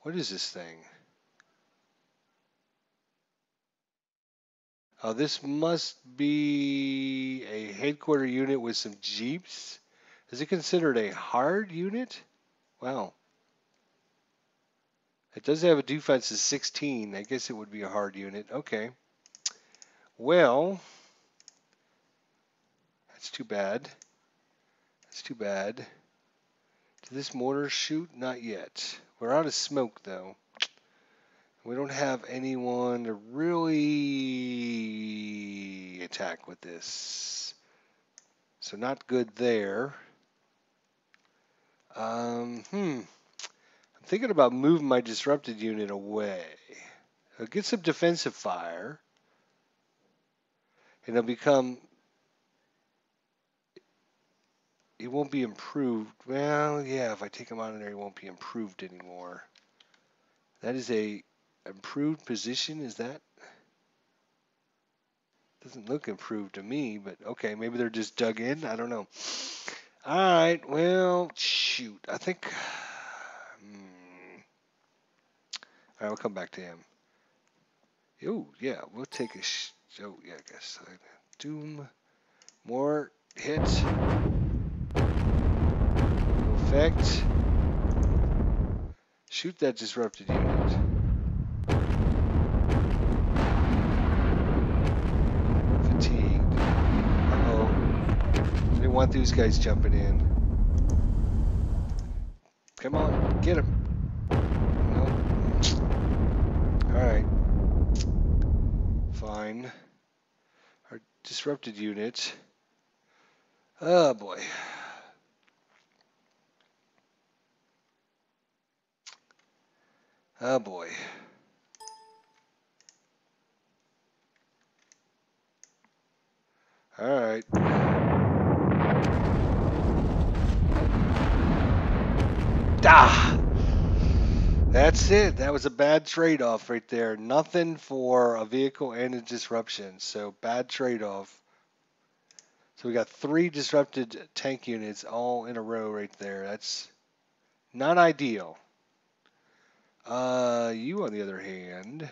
What is this thing? Oh, this must be a headquarter unit with some jeeps. Is it considered a hard unit? Wow. It does have a defense of 16. I guess it would be a hard unit. Okay. Well, that's too bad. That's too bad. Did this mortar shoot? Not yet. We're out of smoke, though. We don't have anyone to really attack with this. So not good there. I'm thinking about moving my disrupted unit away. I'll get some defensive fire. And it'll become... It won't be improved. Well, yeah, if I take him out of there, it won't be improved anymore. That is a improved position, is that? Doesn't look improved to me, but okay, maybe they're just dug in. I don't know. All right, well, shoot. I think... All right, we'll come back to him. Oh, yeah, we'll take a... Oh, yeah, I guess. Doom. More hits. No effect. Shoot that disrupted unit. Fatigued. Uh-oh. I didn't want these guys jumping in. Come on, get him. No. Alright. Fine. Our disrupted unit. Oh boy. Oh boy. All right. Ah! That's it. That was a bad trade-off right there. Nothing for a vehicle and a disruption. So bad trade-off. So we got 3 disrupted tank units all in a row right there. That's not ideal. You on the other hand,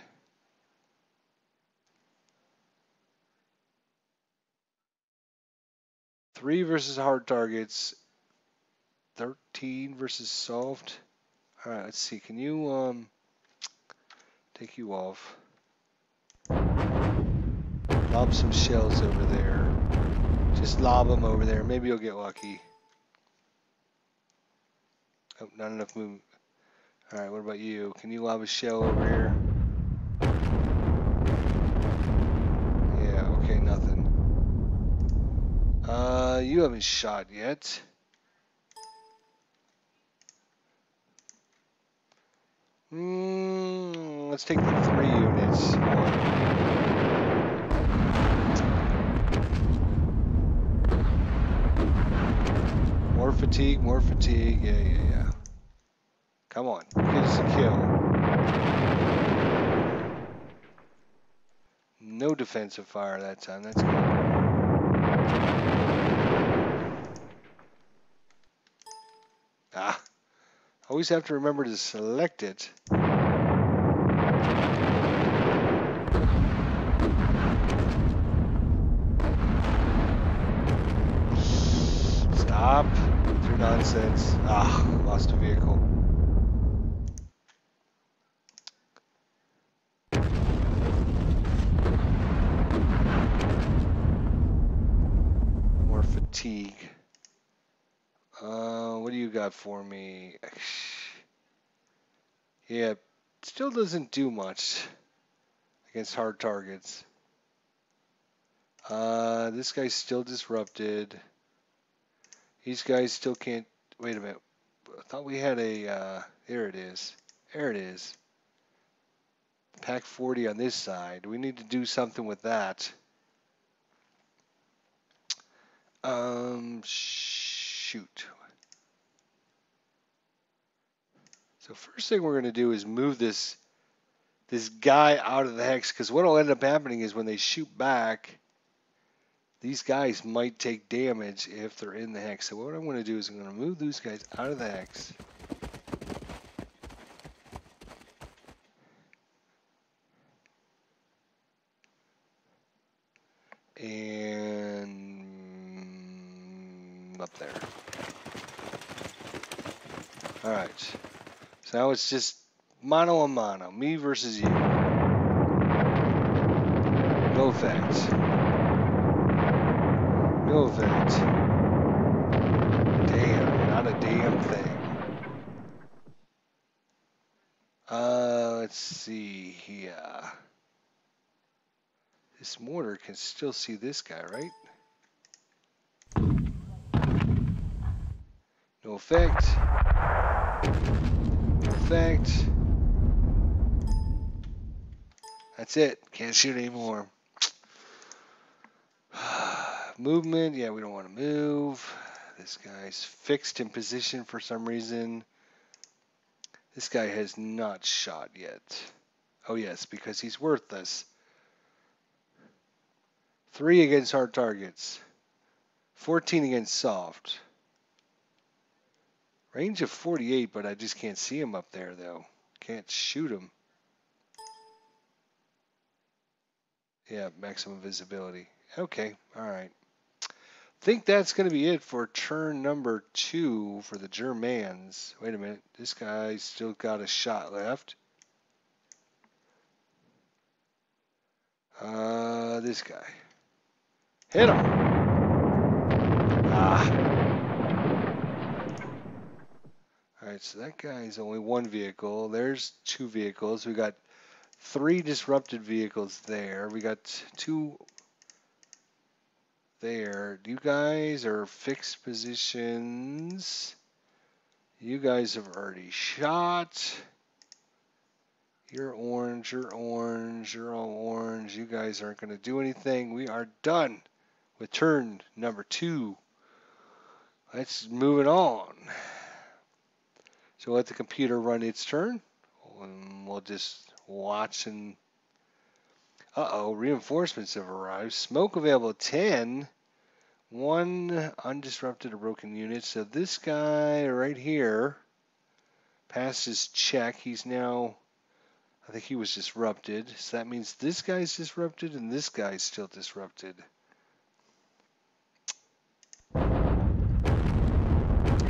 3 versus hard targets, 13 versus soft. All right, let's see. Can you take you off? Lob some shells over there. Just lob them over there. Maybe you'll get lucky. Oh, not enough movement. All right, what about you? Can you lob a shell over here? Yeah, okay, nothing. You haven't shot yet. Let's take the 3 units. More fatigue, more fatigue. Yeah. Come on, get us a kill. No defensive fire that time. That's good. Ah, always have to remember to select it. Stop with your nonsense. Ah, lost a vehicle. More fatigue. What do you got for me? Yeah, still doesn't do much against hard targets. This guy's still disrupted. These guys still can't. Wait a minute. I thought we had a. There it is. There it is. Pack 40 on this side. We need to do something with that. Shoot. So first thing we're going to do is move this guy out of the hex, because what will end up happening is when they shoot back, these guys might take damage if they're in the hex. So what I'm going to do is I'm going to move these guys out of the hex. And up there. All right. So now it's just mano a mano, me versus you. No effect. No effect. Damn, not a damn thing. Let's see here. This mortar can still see this guy, right? No effect. No effect. That's it. Can't shoot anymore. Movement. Yeah, we don't want to move. This guy's fixed in position for some reason. This guy has not shot yet. Oh, yes, because he's worthless. 3 against hard targets. 14 against soft. Range of 48, but I just can't see him up there, though. Can't shoot him. Yeah, maximum visibility. Okay, all right. Think that's going to be it for turn number 2 for the Germans. Wait a minute. This guy's still got a shot left. This guy. Hit him. Ah. All right, so that guy's only 1 vehicle. There's 2 vehicles. We got 3 disrupted vehicles there. We got 2 there. You guys are fixed positions. You guys have already shot. You're orange, you're orange, you're all orange. You guys aren't going to do anything. We are done with turn number 2. Let's move it on. So let the computer run its turn. And we'll just watch and... Uh-oh, reinforcements have arrived. Smoke available 10. 1 undisrupted or broken unit. So this guy right here passed his check. He's now... I think he was disrupted. So that means this guy's disrupted and this guy's still disrupted.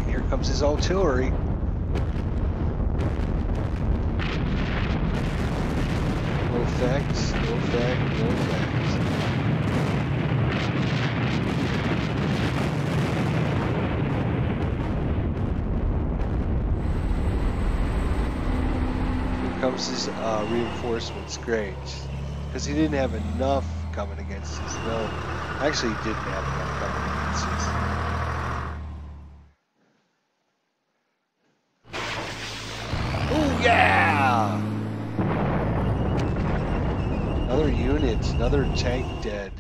Here comes his artillery. No effects, no effect, no effect. Here comes his reinforcements. Great. Because he didn't have enough coming against us. No, actually he didn't have enough coming against us. Oh yeah! Another unit, another tank dead.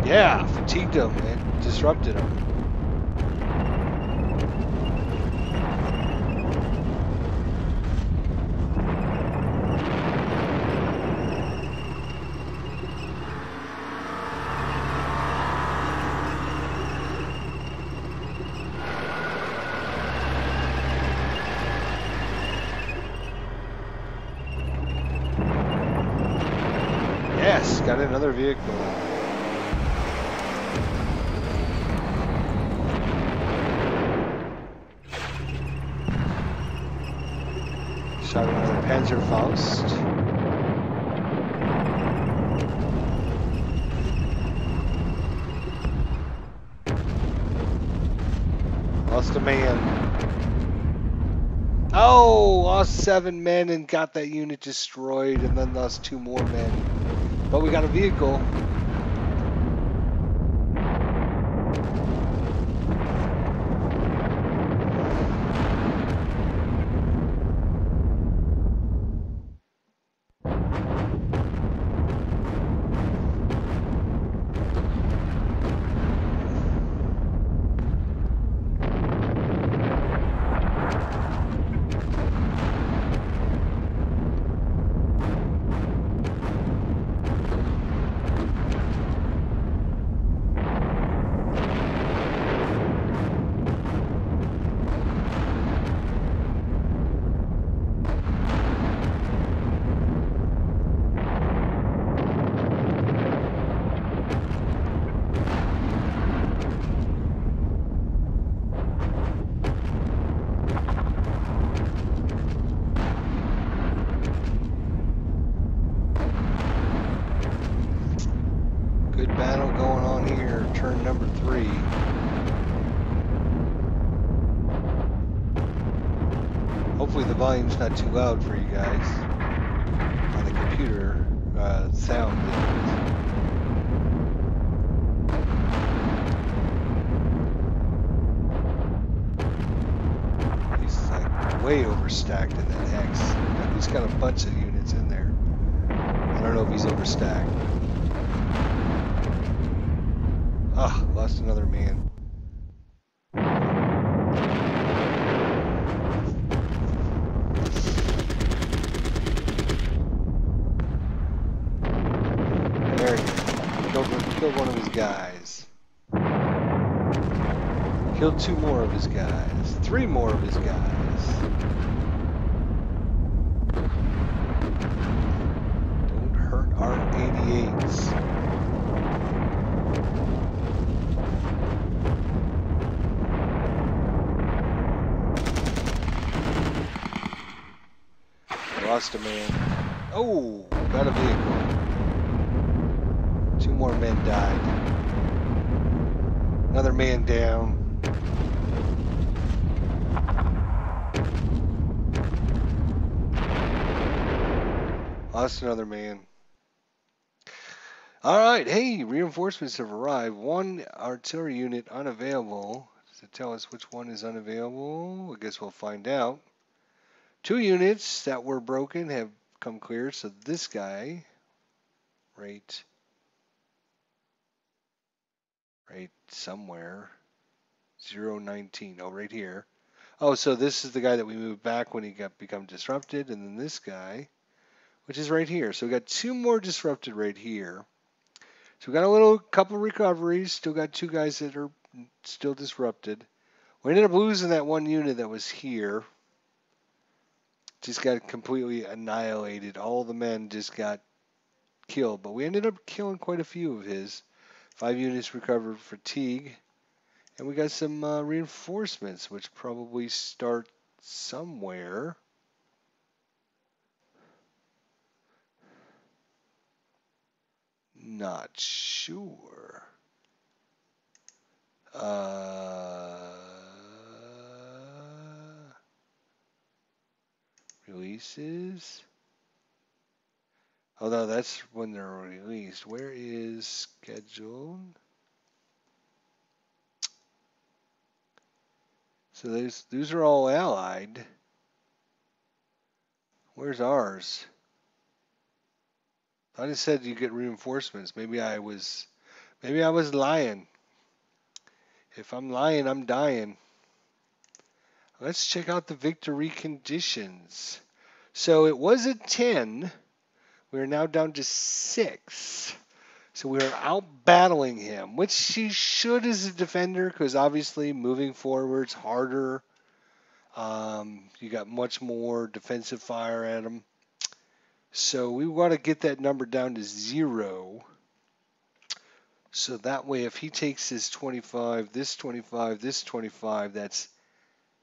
Yeah, fatigued them and disrupted them. Yes, got another vehicle. Shot another Panzerfaust. Lost a man. Oh, lost 7 men and got that unit destroyed, and then lost 2 more men. But we got a vehicle. Battle going on here, turn number 3. Hopefully the volume's not too loud for you guys on the computer sound. He's like way overstacked in that X. He's got a bunch of units in there. I don't know if he's overstacked. Ah, lost another man. There he is. Killed one of his guys. Killed 2 more of his guys. 3 more of his guys. Don't hurt our 88s. lost a man. Oh, got a vehicle. 2 more men died. Another man down. Lost another man. All right, hey, reinforcements have arrived. 1 artillery unit unavailable. Does it tell us which one is unavailable? I guess we'll find out. 2 units that were broken have come clear. So this guy, right somewhere, 019. Oh, right here. Oh, so this is the guy that we moved back when he got become disrupted, and then this guy, which is right here. So we got 2 more disrupted right here. So we got a little couple recoveries. Still got 2 guys that are still disrupted. We ended up losing that 1 unit that was here. Just got completely annihilated. All the men just got killed, but we ended up killing quite a few of his. 5 units recovered fatigue, and we got some reinforcements, which probably start somewhere. Not sure. Releases. Although that's when they're released. Where is scheduled? So those are all allied. Where's ours? I just said you get reinforcements. Maybe I was lying. If I'm lying, I'm dying. Let's check out the victory conditions. So it was at 10. We are now down to 6. So we are out battling him, which you should as a defender, because obviously moving forward's harder. You got much more defensive fire at him. So we want to get that number down to 0. So that way, if he takes his 25, this 25, this 25, that's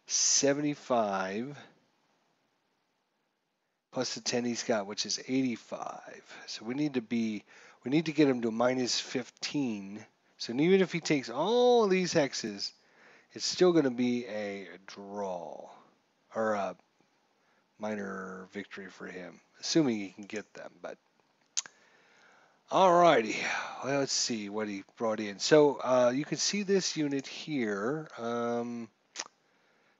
75. Plus the 10 he's got, which is 85. So we need to get him to minus 15. So even if he takes all of these hexes, it's still going to be a draw or a minor victory for him, assuming he can get them. But alrighty, well, let's see what he brought in. So you can see this unit here,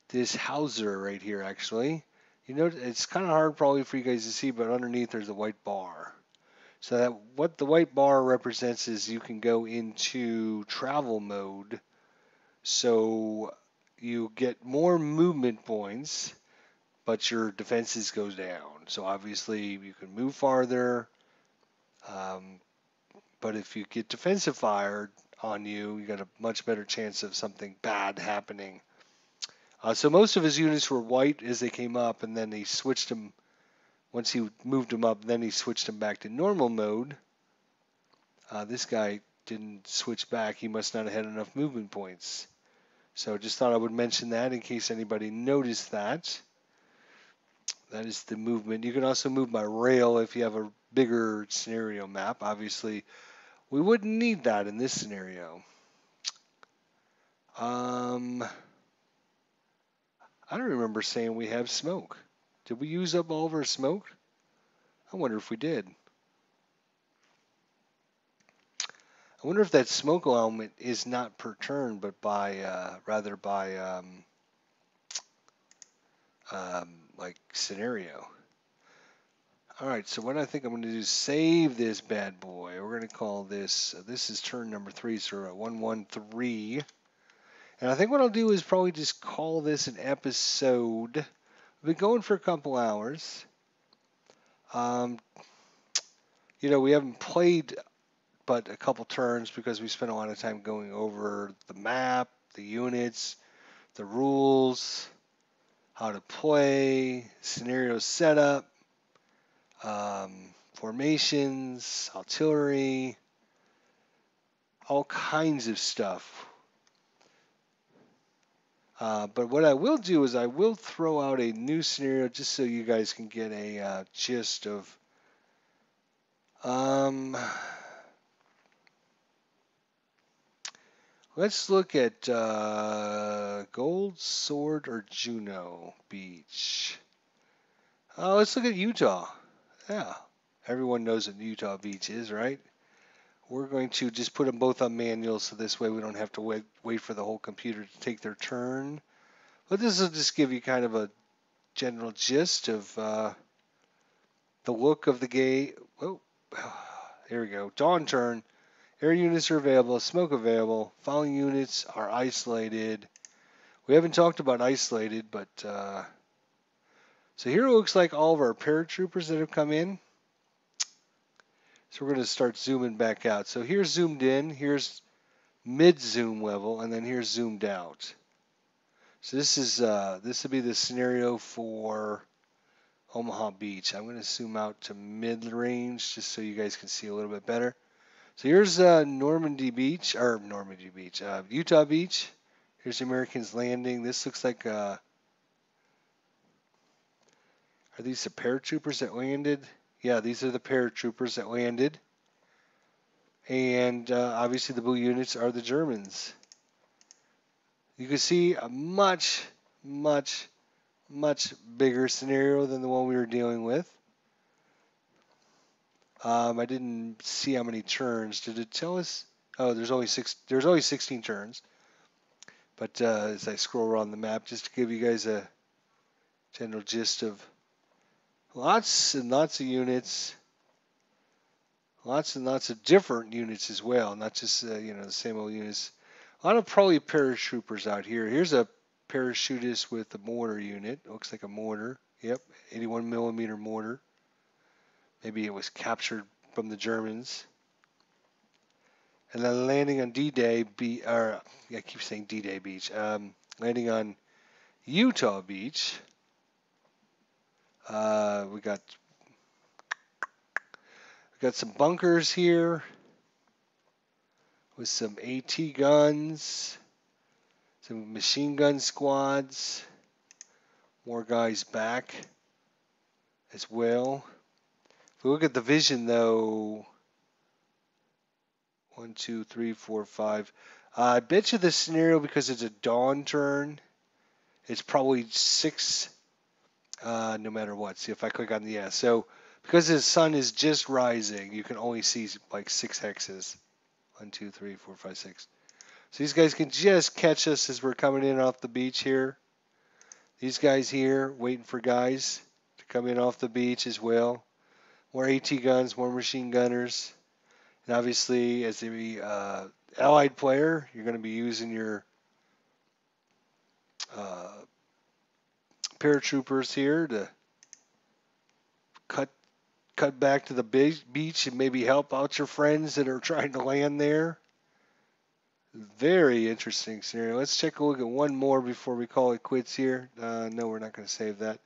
this Hauser right here, actually. You know, it's kind of hard probably for you guys to see, but underneath there's a white bar. So that what the white bar represents is you can go into travel mode. So you get more movement points, but your defenses goes down. So obviously you can move farther. But if you get defensive fire on you, you got a much better chance of something bad happening. So most of his units were white as they came up, and then he switched them. Once he moved them up, then he switched them back to normal mode. This guy didn't switch back. He must not have had enough movement points. So just thought I would mention that in case anybody noticed that. That is the movement. You can also move by rail if you have a bigger scenario map. Obviously, we wouldn't need that in this scenario. I don't remember saying we have smoke. Did we use up all of our smoke? I wonder if we did. I wonder if that smoke element is not per turn, but by rather by like scenario. All right, so what I think I'm going to do is save this bad boy. We're going to call this. This is turn number 3, so we're at 113. And I think what I'll do is probably just call this an episode. We've been going for a couple hours. You know, we haven't played but a couple turns because we spent a lot of time going over the map, the units, the rules, how to play, scenario setup, formations, artillery, all kinds of stuff. But what I will do is I will throw out a new scenario just so you guys can get a gist of. Um, let's look at Gold, Sword, or Juno Beach. Let's look at Utah. Yeah, everyone knows what Utah Beach is, right? We're going to just put them both on manual so this way we don't have to wait for the whole computer to take their turn. But this will just give you kind of a general gist of the look of the gate. Oh, here we go. Dawn turn. Air units are available. Smoke available. Following units are isolated. We haven't talked about isolated, but so here it looks like all of our paratroopers that have come in. So we're going to start zooming back out. So here's zoomed in. Here's mid zoom level, and then here's zoomed out. So this would be the scenario for Omaha Beach. I'm going to zoom out to mid range just so you guys can see a little bit better. So here's Normandy Beach, or Normandy Beach, Utah Beach. Here's the Americans landing. This looks like, are these the paratroopers that landed? Yeah, these are the paratroopers that landed. And obviously the blue units are the Germans. You can see a much, much, much bigger scenario than the one we were dealing with. I didn't see how many turns. Did it tell us? Oh, there's only 16 turns. But as I scroll around the map, just to give you guys a general gist of lots and lots of units, lots and lots of different units as well, not just the same old units. A lot of probably paratroopers out here. Here's a parachutist with a mortar unit. Looks like a mortar. Yep, 81 millimeter mortar. Maybe it was captured from the Germans. And then landing on D-Day, I keep saying D-Day Beach. Landing on Utah Beach. We got some bunkers here with some AT guns, some machine gun squads, more guys back as well. If we look at the vision though, 1, 2, 3, 4, 5. I bet you this scenario, because it's a dawn turn, it's probably 6 no matter what. See if I click on the S. So because the sun is just rising, you can only see like 6 hexes. 1, 2, 3, 4, 5, 6. So these guys can just catch us as we're coming in off the beach here. These guys here waiting for guys to come in off the beach as well. More AT guns, more machine gunners. And obviously, as the allied player, you're going to be using your paratroopers here to cut back to the beach and maybe help out your friends that are trying to land there. Very interesting scenario. Let's take a look at one more before we call it quits here. No, we're not going to save that.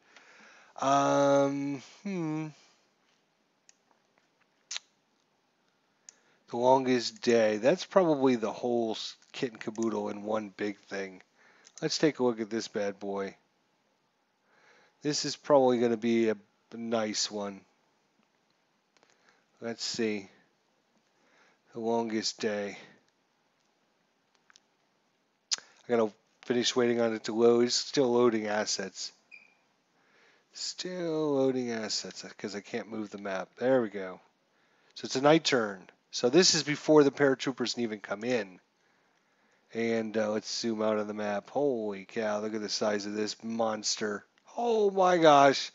The longest day. That's probably the whole kit and caboodle in one big thing. Let's take a look at this bad boy. This is probably going to be a nice one. Let's see. The longest day. I got to finish waiting on it to load. It's still loading assets. Still loading assets because I can't move the map. There we go. So it's a night turn. So this is before the paratroopers can even come in. And let's zoom out on the map. Holy cow, look at the size of this monster. Oh my gosh.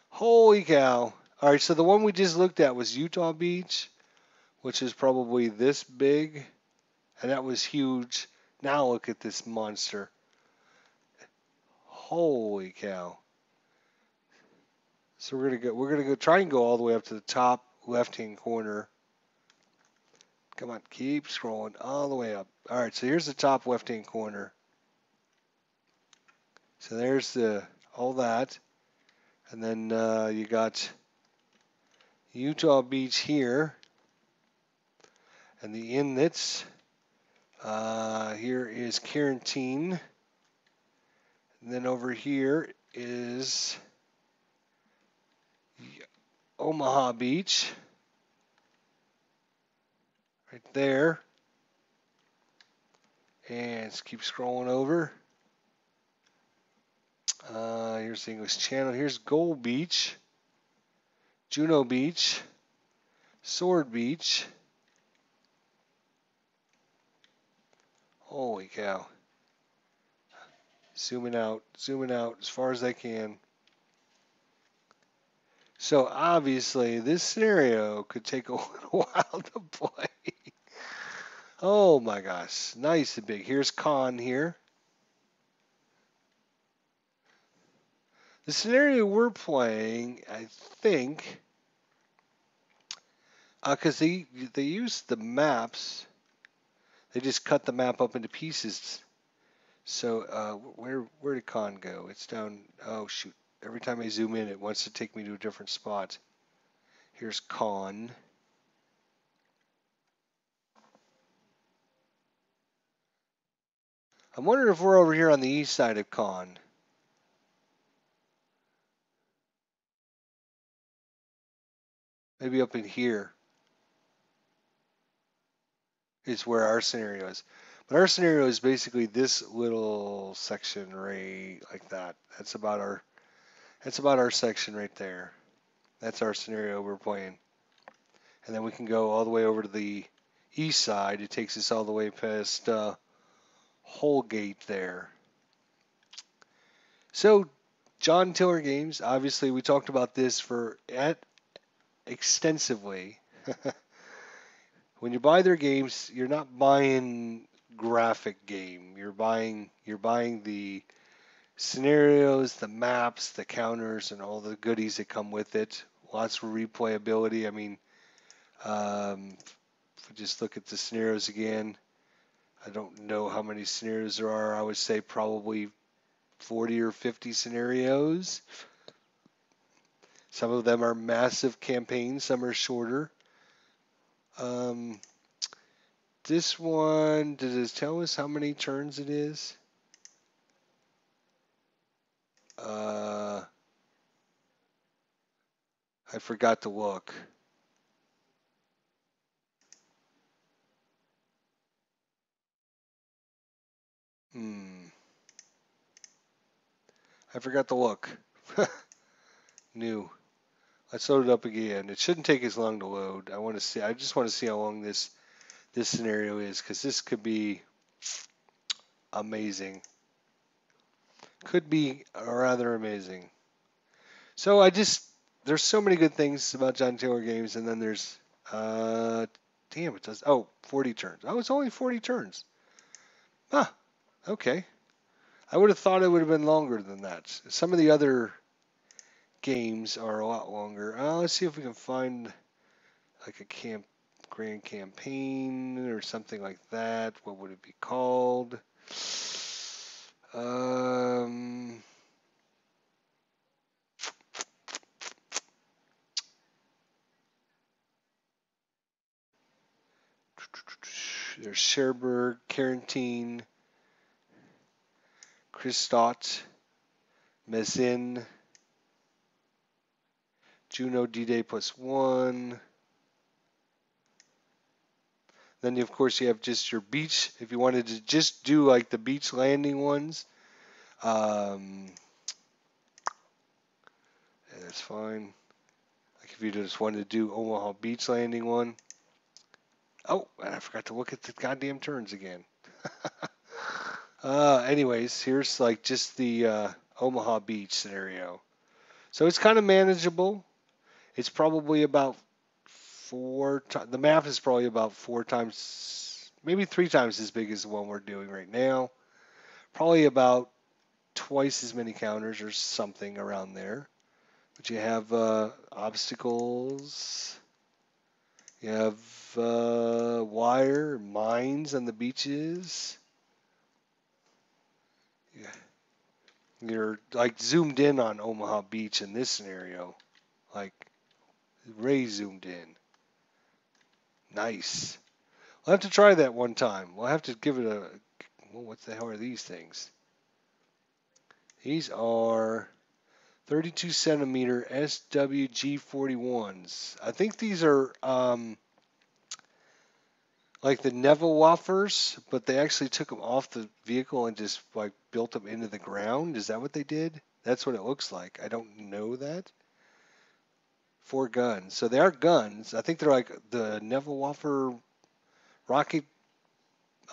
Holy cow. All right, so the one we just looked at was Utah Beach, which is probably this big. And that was huge. Now look at this monster. Holy cow. So we're gonna go try and go all the way up to the top left-hand corner. Come on, keep scrolling all the way up. All right, so here's the top left-hand corner. So there's all that, and then you got Utah Beach here, and the inlets. Here is Quarantine. And then over here is Omaha Beach, right there. And let's keep scrolling over. Here's the English Channel. Here's Gold Beach, Juno Beach, Sword Beach. Holy cow. Zooming out as far as I can. So obviously this scenario could take a little while to play. Oh my gosh, nice and big. Here's Con here. The scenario we're playing, I think, because they use the maps, they just cut the map up into pieces. So where did Con go? It's down. Oh shoot! Every time I zoom in, it wants to take me to a different spot. Here's Con. I'm wondering if we're over here on the east side of Con. Maybe up in here is where our scenario is. But our scenario is basically this little section right like that. That's about our section right there. That's our scenario we're playing. And then we can go all the way over to the east side. It takes us all the way past Holgate there. So John Tiller Games, obviously we talked about this extensively. When you buy their games, you're not buying graphic game. You're buying the scenarios, the maps, the counters, and all the goodies that come with it. Lots of replayability. I mean, if we just look at the scenarios again, I don't know how many scenarios there are. I would say probably 40 or 50 scenarios. Some of them are massive campaigns, some are shorter. This one, does it tell us how many turns it is? I forgot to look. I forgot to look. New. Let's load it up again. It shouldn't take as long to load. I just want to see how long this scenario is, because this could be amazing. Could be rather amazing. So there's so many good things about John Taylor games, and then there's, damn, it does, 40 turns. Oh, it's only 40 turns. Huh, okay. I would have thought it would have been longer than that. Some of the other games are a lot longer. Let's see if we can find like a grand campaign or something like that. What would it be called? There's Cherbourg, Carantine, Christot, Mezzin, Juno D-Day +1. Then, of course, you have just your beach. If you wanted to just do like the beach landing ones, that's fine. Like if you just wanted to do Omaha Beach landing one. Oh, and I forgot to look at the goddamn turns again. Anyways, here's like just the Omaha Beach scenario. So it's kind of manageable. It's probably about the map is probably about 4 times, maybe 3 times as big as the one we're doing right now. Probably about twice as many counters or something around there. But you have obstacles. You have wire, mines on the beaches. Yeah. You're like zoomed in on Omaha Beach in this scenario. Like Ray zoomed in. Nice. We'll have to try that one time. We'll have to give it a. Well, what the hell are these things? These are 32 centimeter SWG41s. I think these are like the Neville Waffers, but they actually took them off the vehicle and just like built them into the ground. Is that what they did? That's what it looks like. I don't know that. 4 guns. So they are guns. I think they're like the Neville Waffer rocket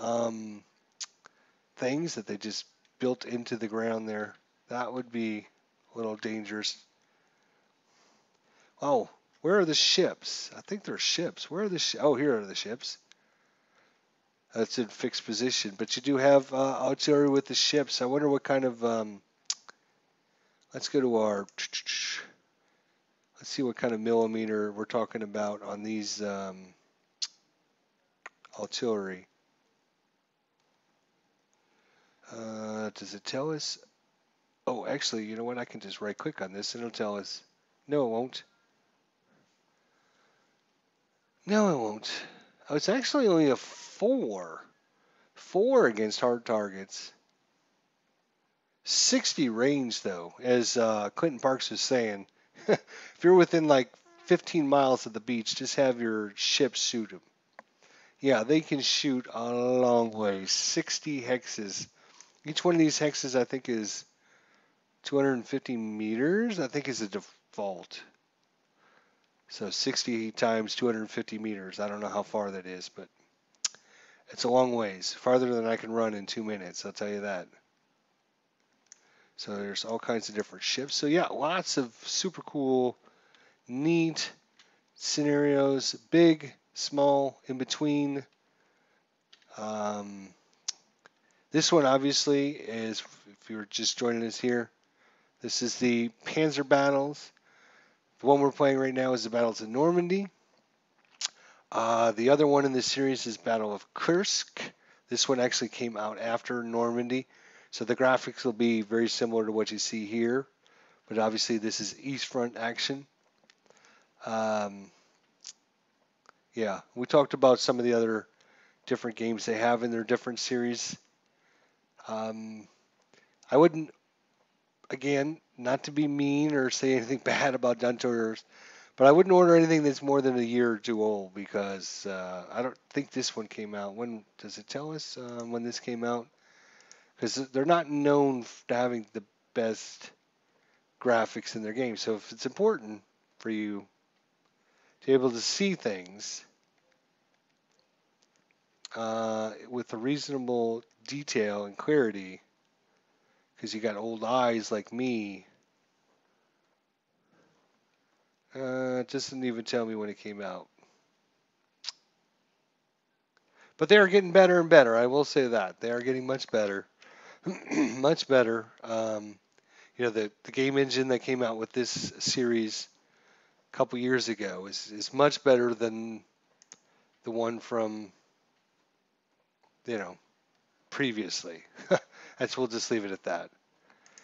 um, things that they just built into the ground there. That would be a little dangerous. Oh, where are the ships? I think they're ships. Where are the ships? Oh, here are the ships. That's in fixed position. But you do have artillery with the ships. I wonder what kind of. Let's go to our. Let's see what kind of millimeter we're talking about on these artillery. Does it tell us? Oh, actually, you know what? I can just right click on this and it'll tell us. No, it won't. No, it won't. Oh, it's actually only a 4. 4 against hard targets. 60 range, though, as Clinton Parks was saying. If you're within like 15 miles of the beach, just have your ship shoot them. Yeah, they can shoot a long way. 60 hexes. Each one of these hexes, I think, is 250 meters, I think is a default. So 60 times 250 meters. I don't know how far that is, but it's a long ways. Farther than I can run in 2 minutes, I'll tell you that. So there's all kinds of different ships. So yeah, lots of super cool, neat scenarios. Big, small, in between. This one obviously is, if you're just joining us here, this is the Panzer battles. The one we're playing right now is the battles of Normandy. The other one in this series is Battle of Kursk. This one actually came out after Normandy. So the graphics will be very similar to what you see here. But obviously this is East Front action. Yeah, we talked about some of the other different games they have in their different series. I wouldn't, again, not to be mean or say anything bad about Duntours, but I wouldn't order anything that's more than a year or two old because I don't think this one came out. When does it tell us when this came out? Because they're not known for having the best graphics in their game. So if it's important for you to be able to see things with a reasonable detail and clarity, because you got old eyes like me, it doesn't even tell me when it came out. But they are getting better and better. I will say that they are getting much better, much better. The game engine that came out with this series a couple years ago is much better than the one from previously. We'll just leave it at that.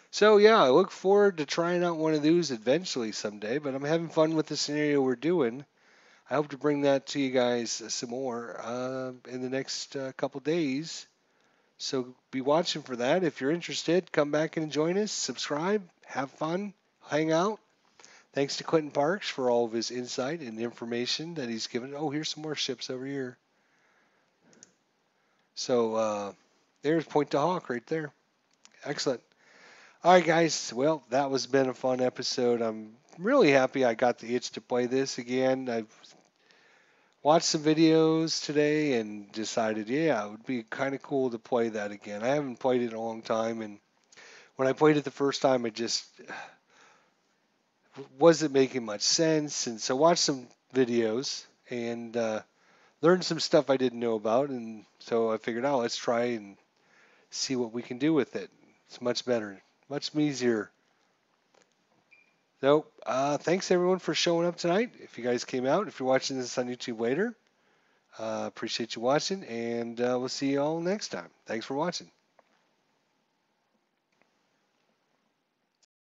So yeah, I look forward to trying out one of those eventually someday. But I'm having fun with the scenario we're doing. I hope to bring that to you guys some more in the next couple days. So be watching for that. If you're interested, come back and join us. Subscribe, have fun, hang out. Thanks to Clinton Parks for all of his insight and information that he's given. Oh, here's some more ships over here. So there's Point to Hawk right there. Excellent. All right, guys. Well, that was been a fun episode. I'm really happy I got the itch to play this again. I've watched some videos today and decided, yeah, it would be kind of cool to play that again. I haven't played it in a long time, and when I played it the first time, it just wasn't making much sense. And so watched some videos and learned some stuff I didn't know about, and so I figured, oh, let's try and see what we can do with it. It's much better, much easier. So thanks everyone for showing up tonight. If you guys came out, if you're watching this on YouTube later, appreciate you watching, and we'll see you all next time. Thanks for watching.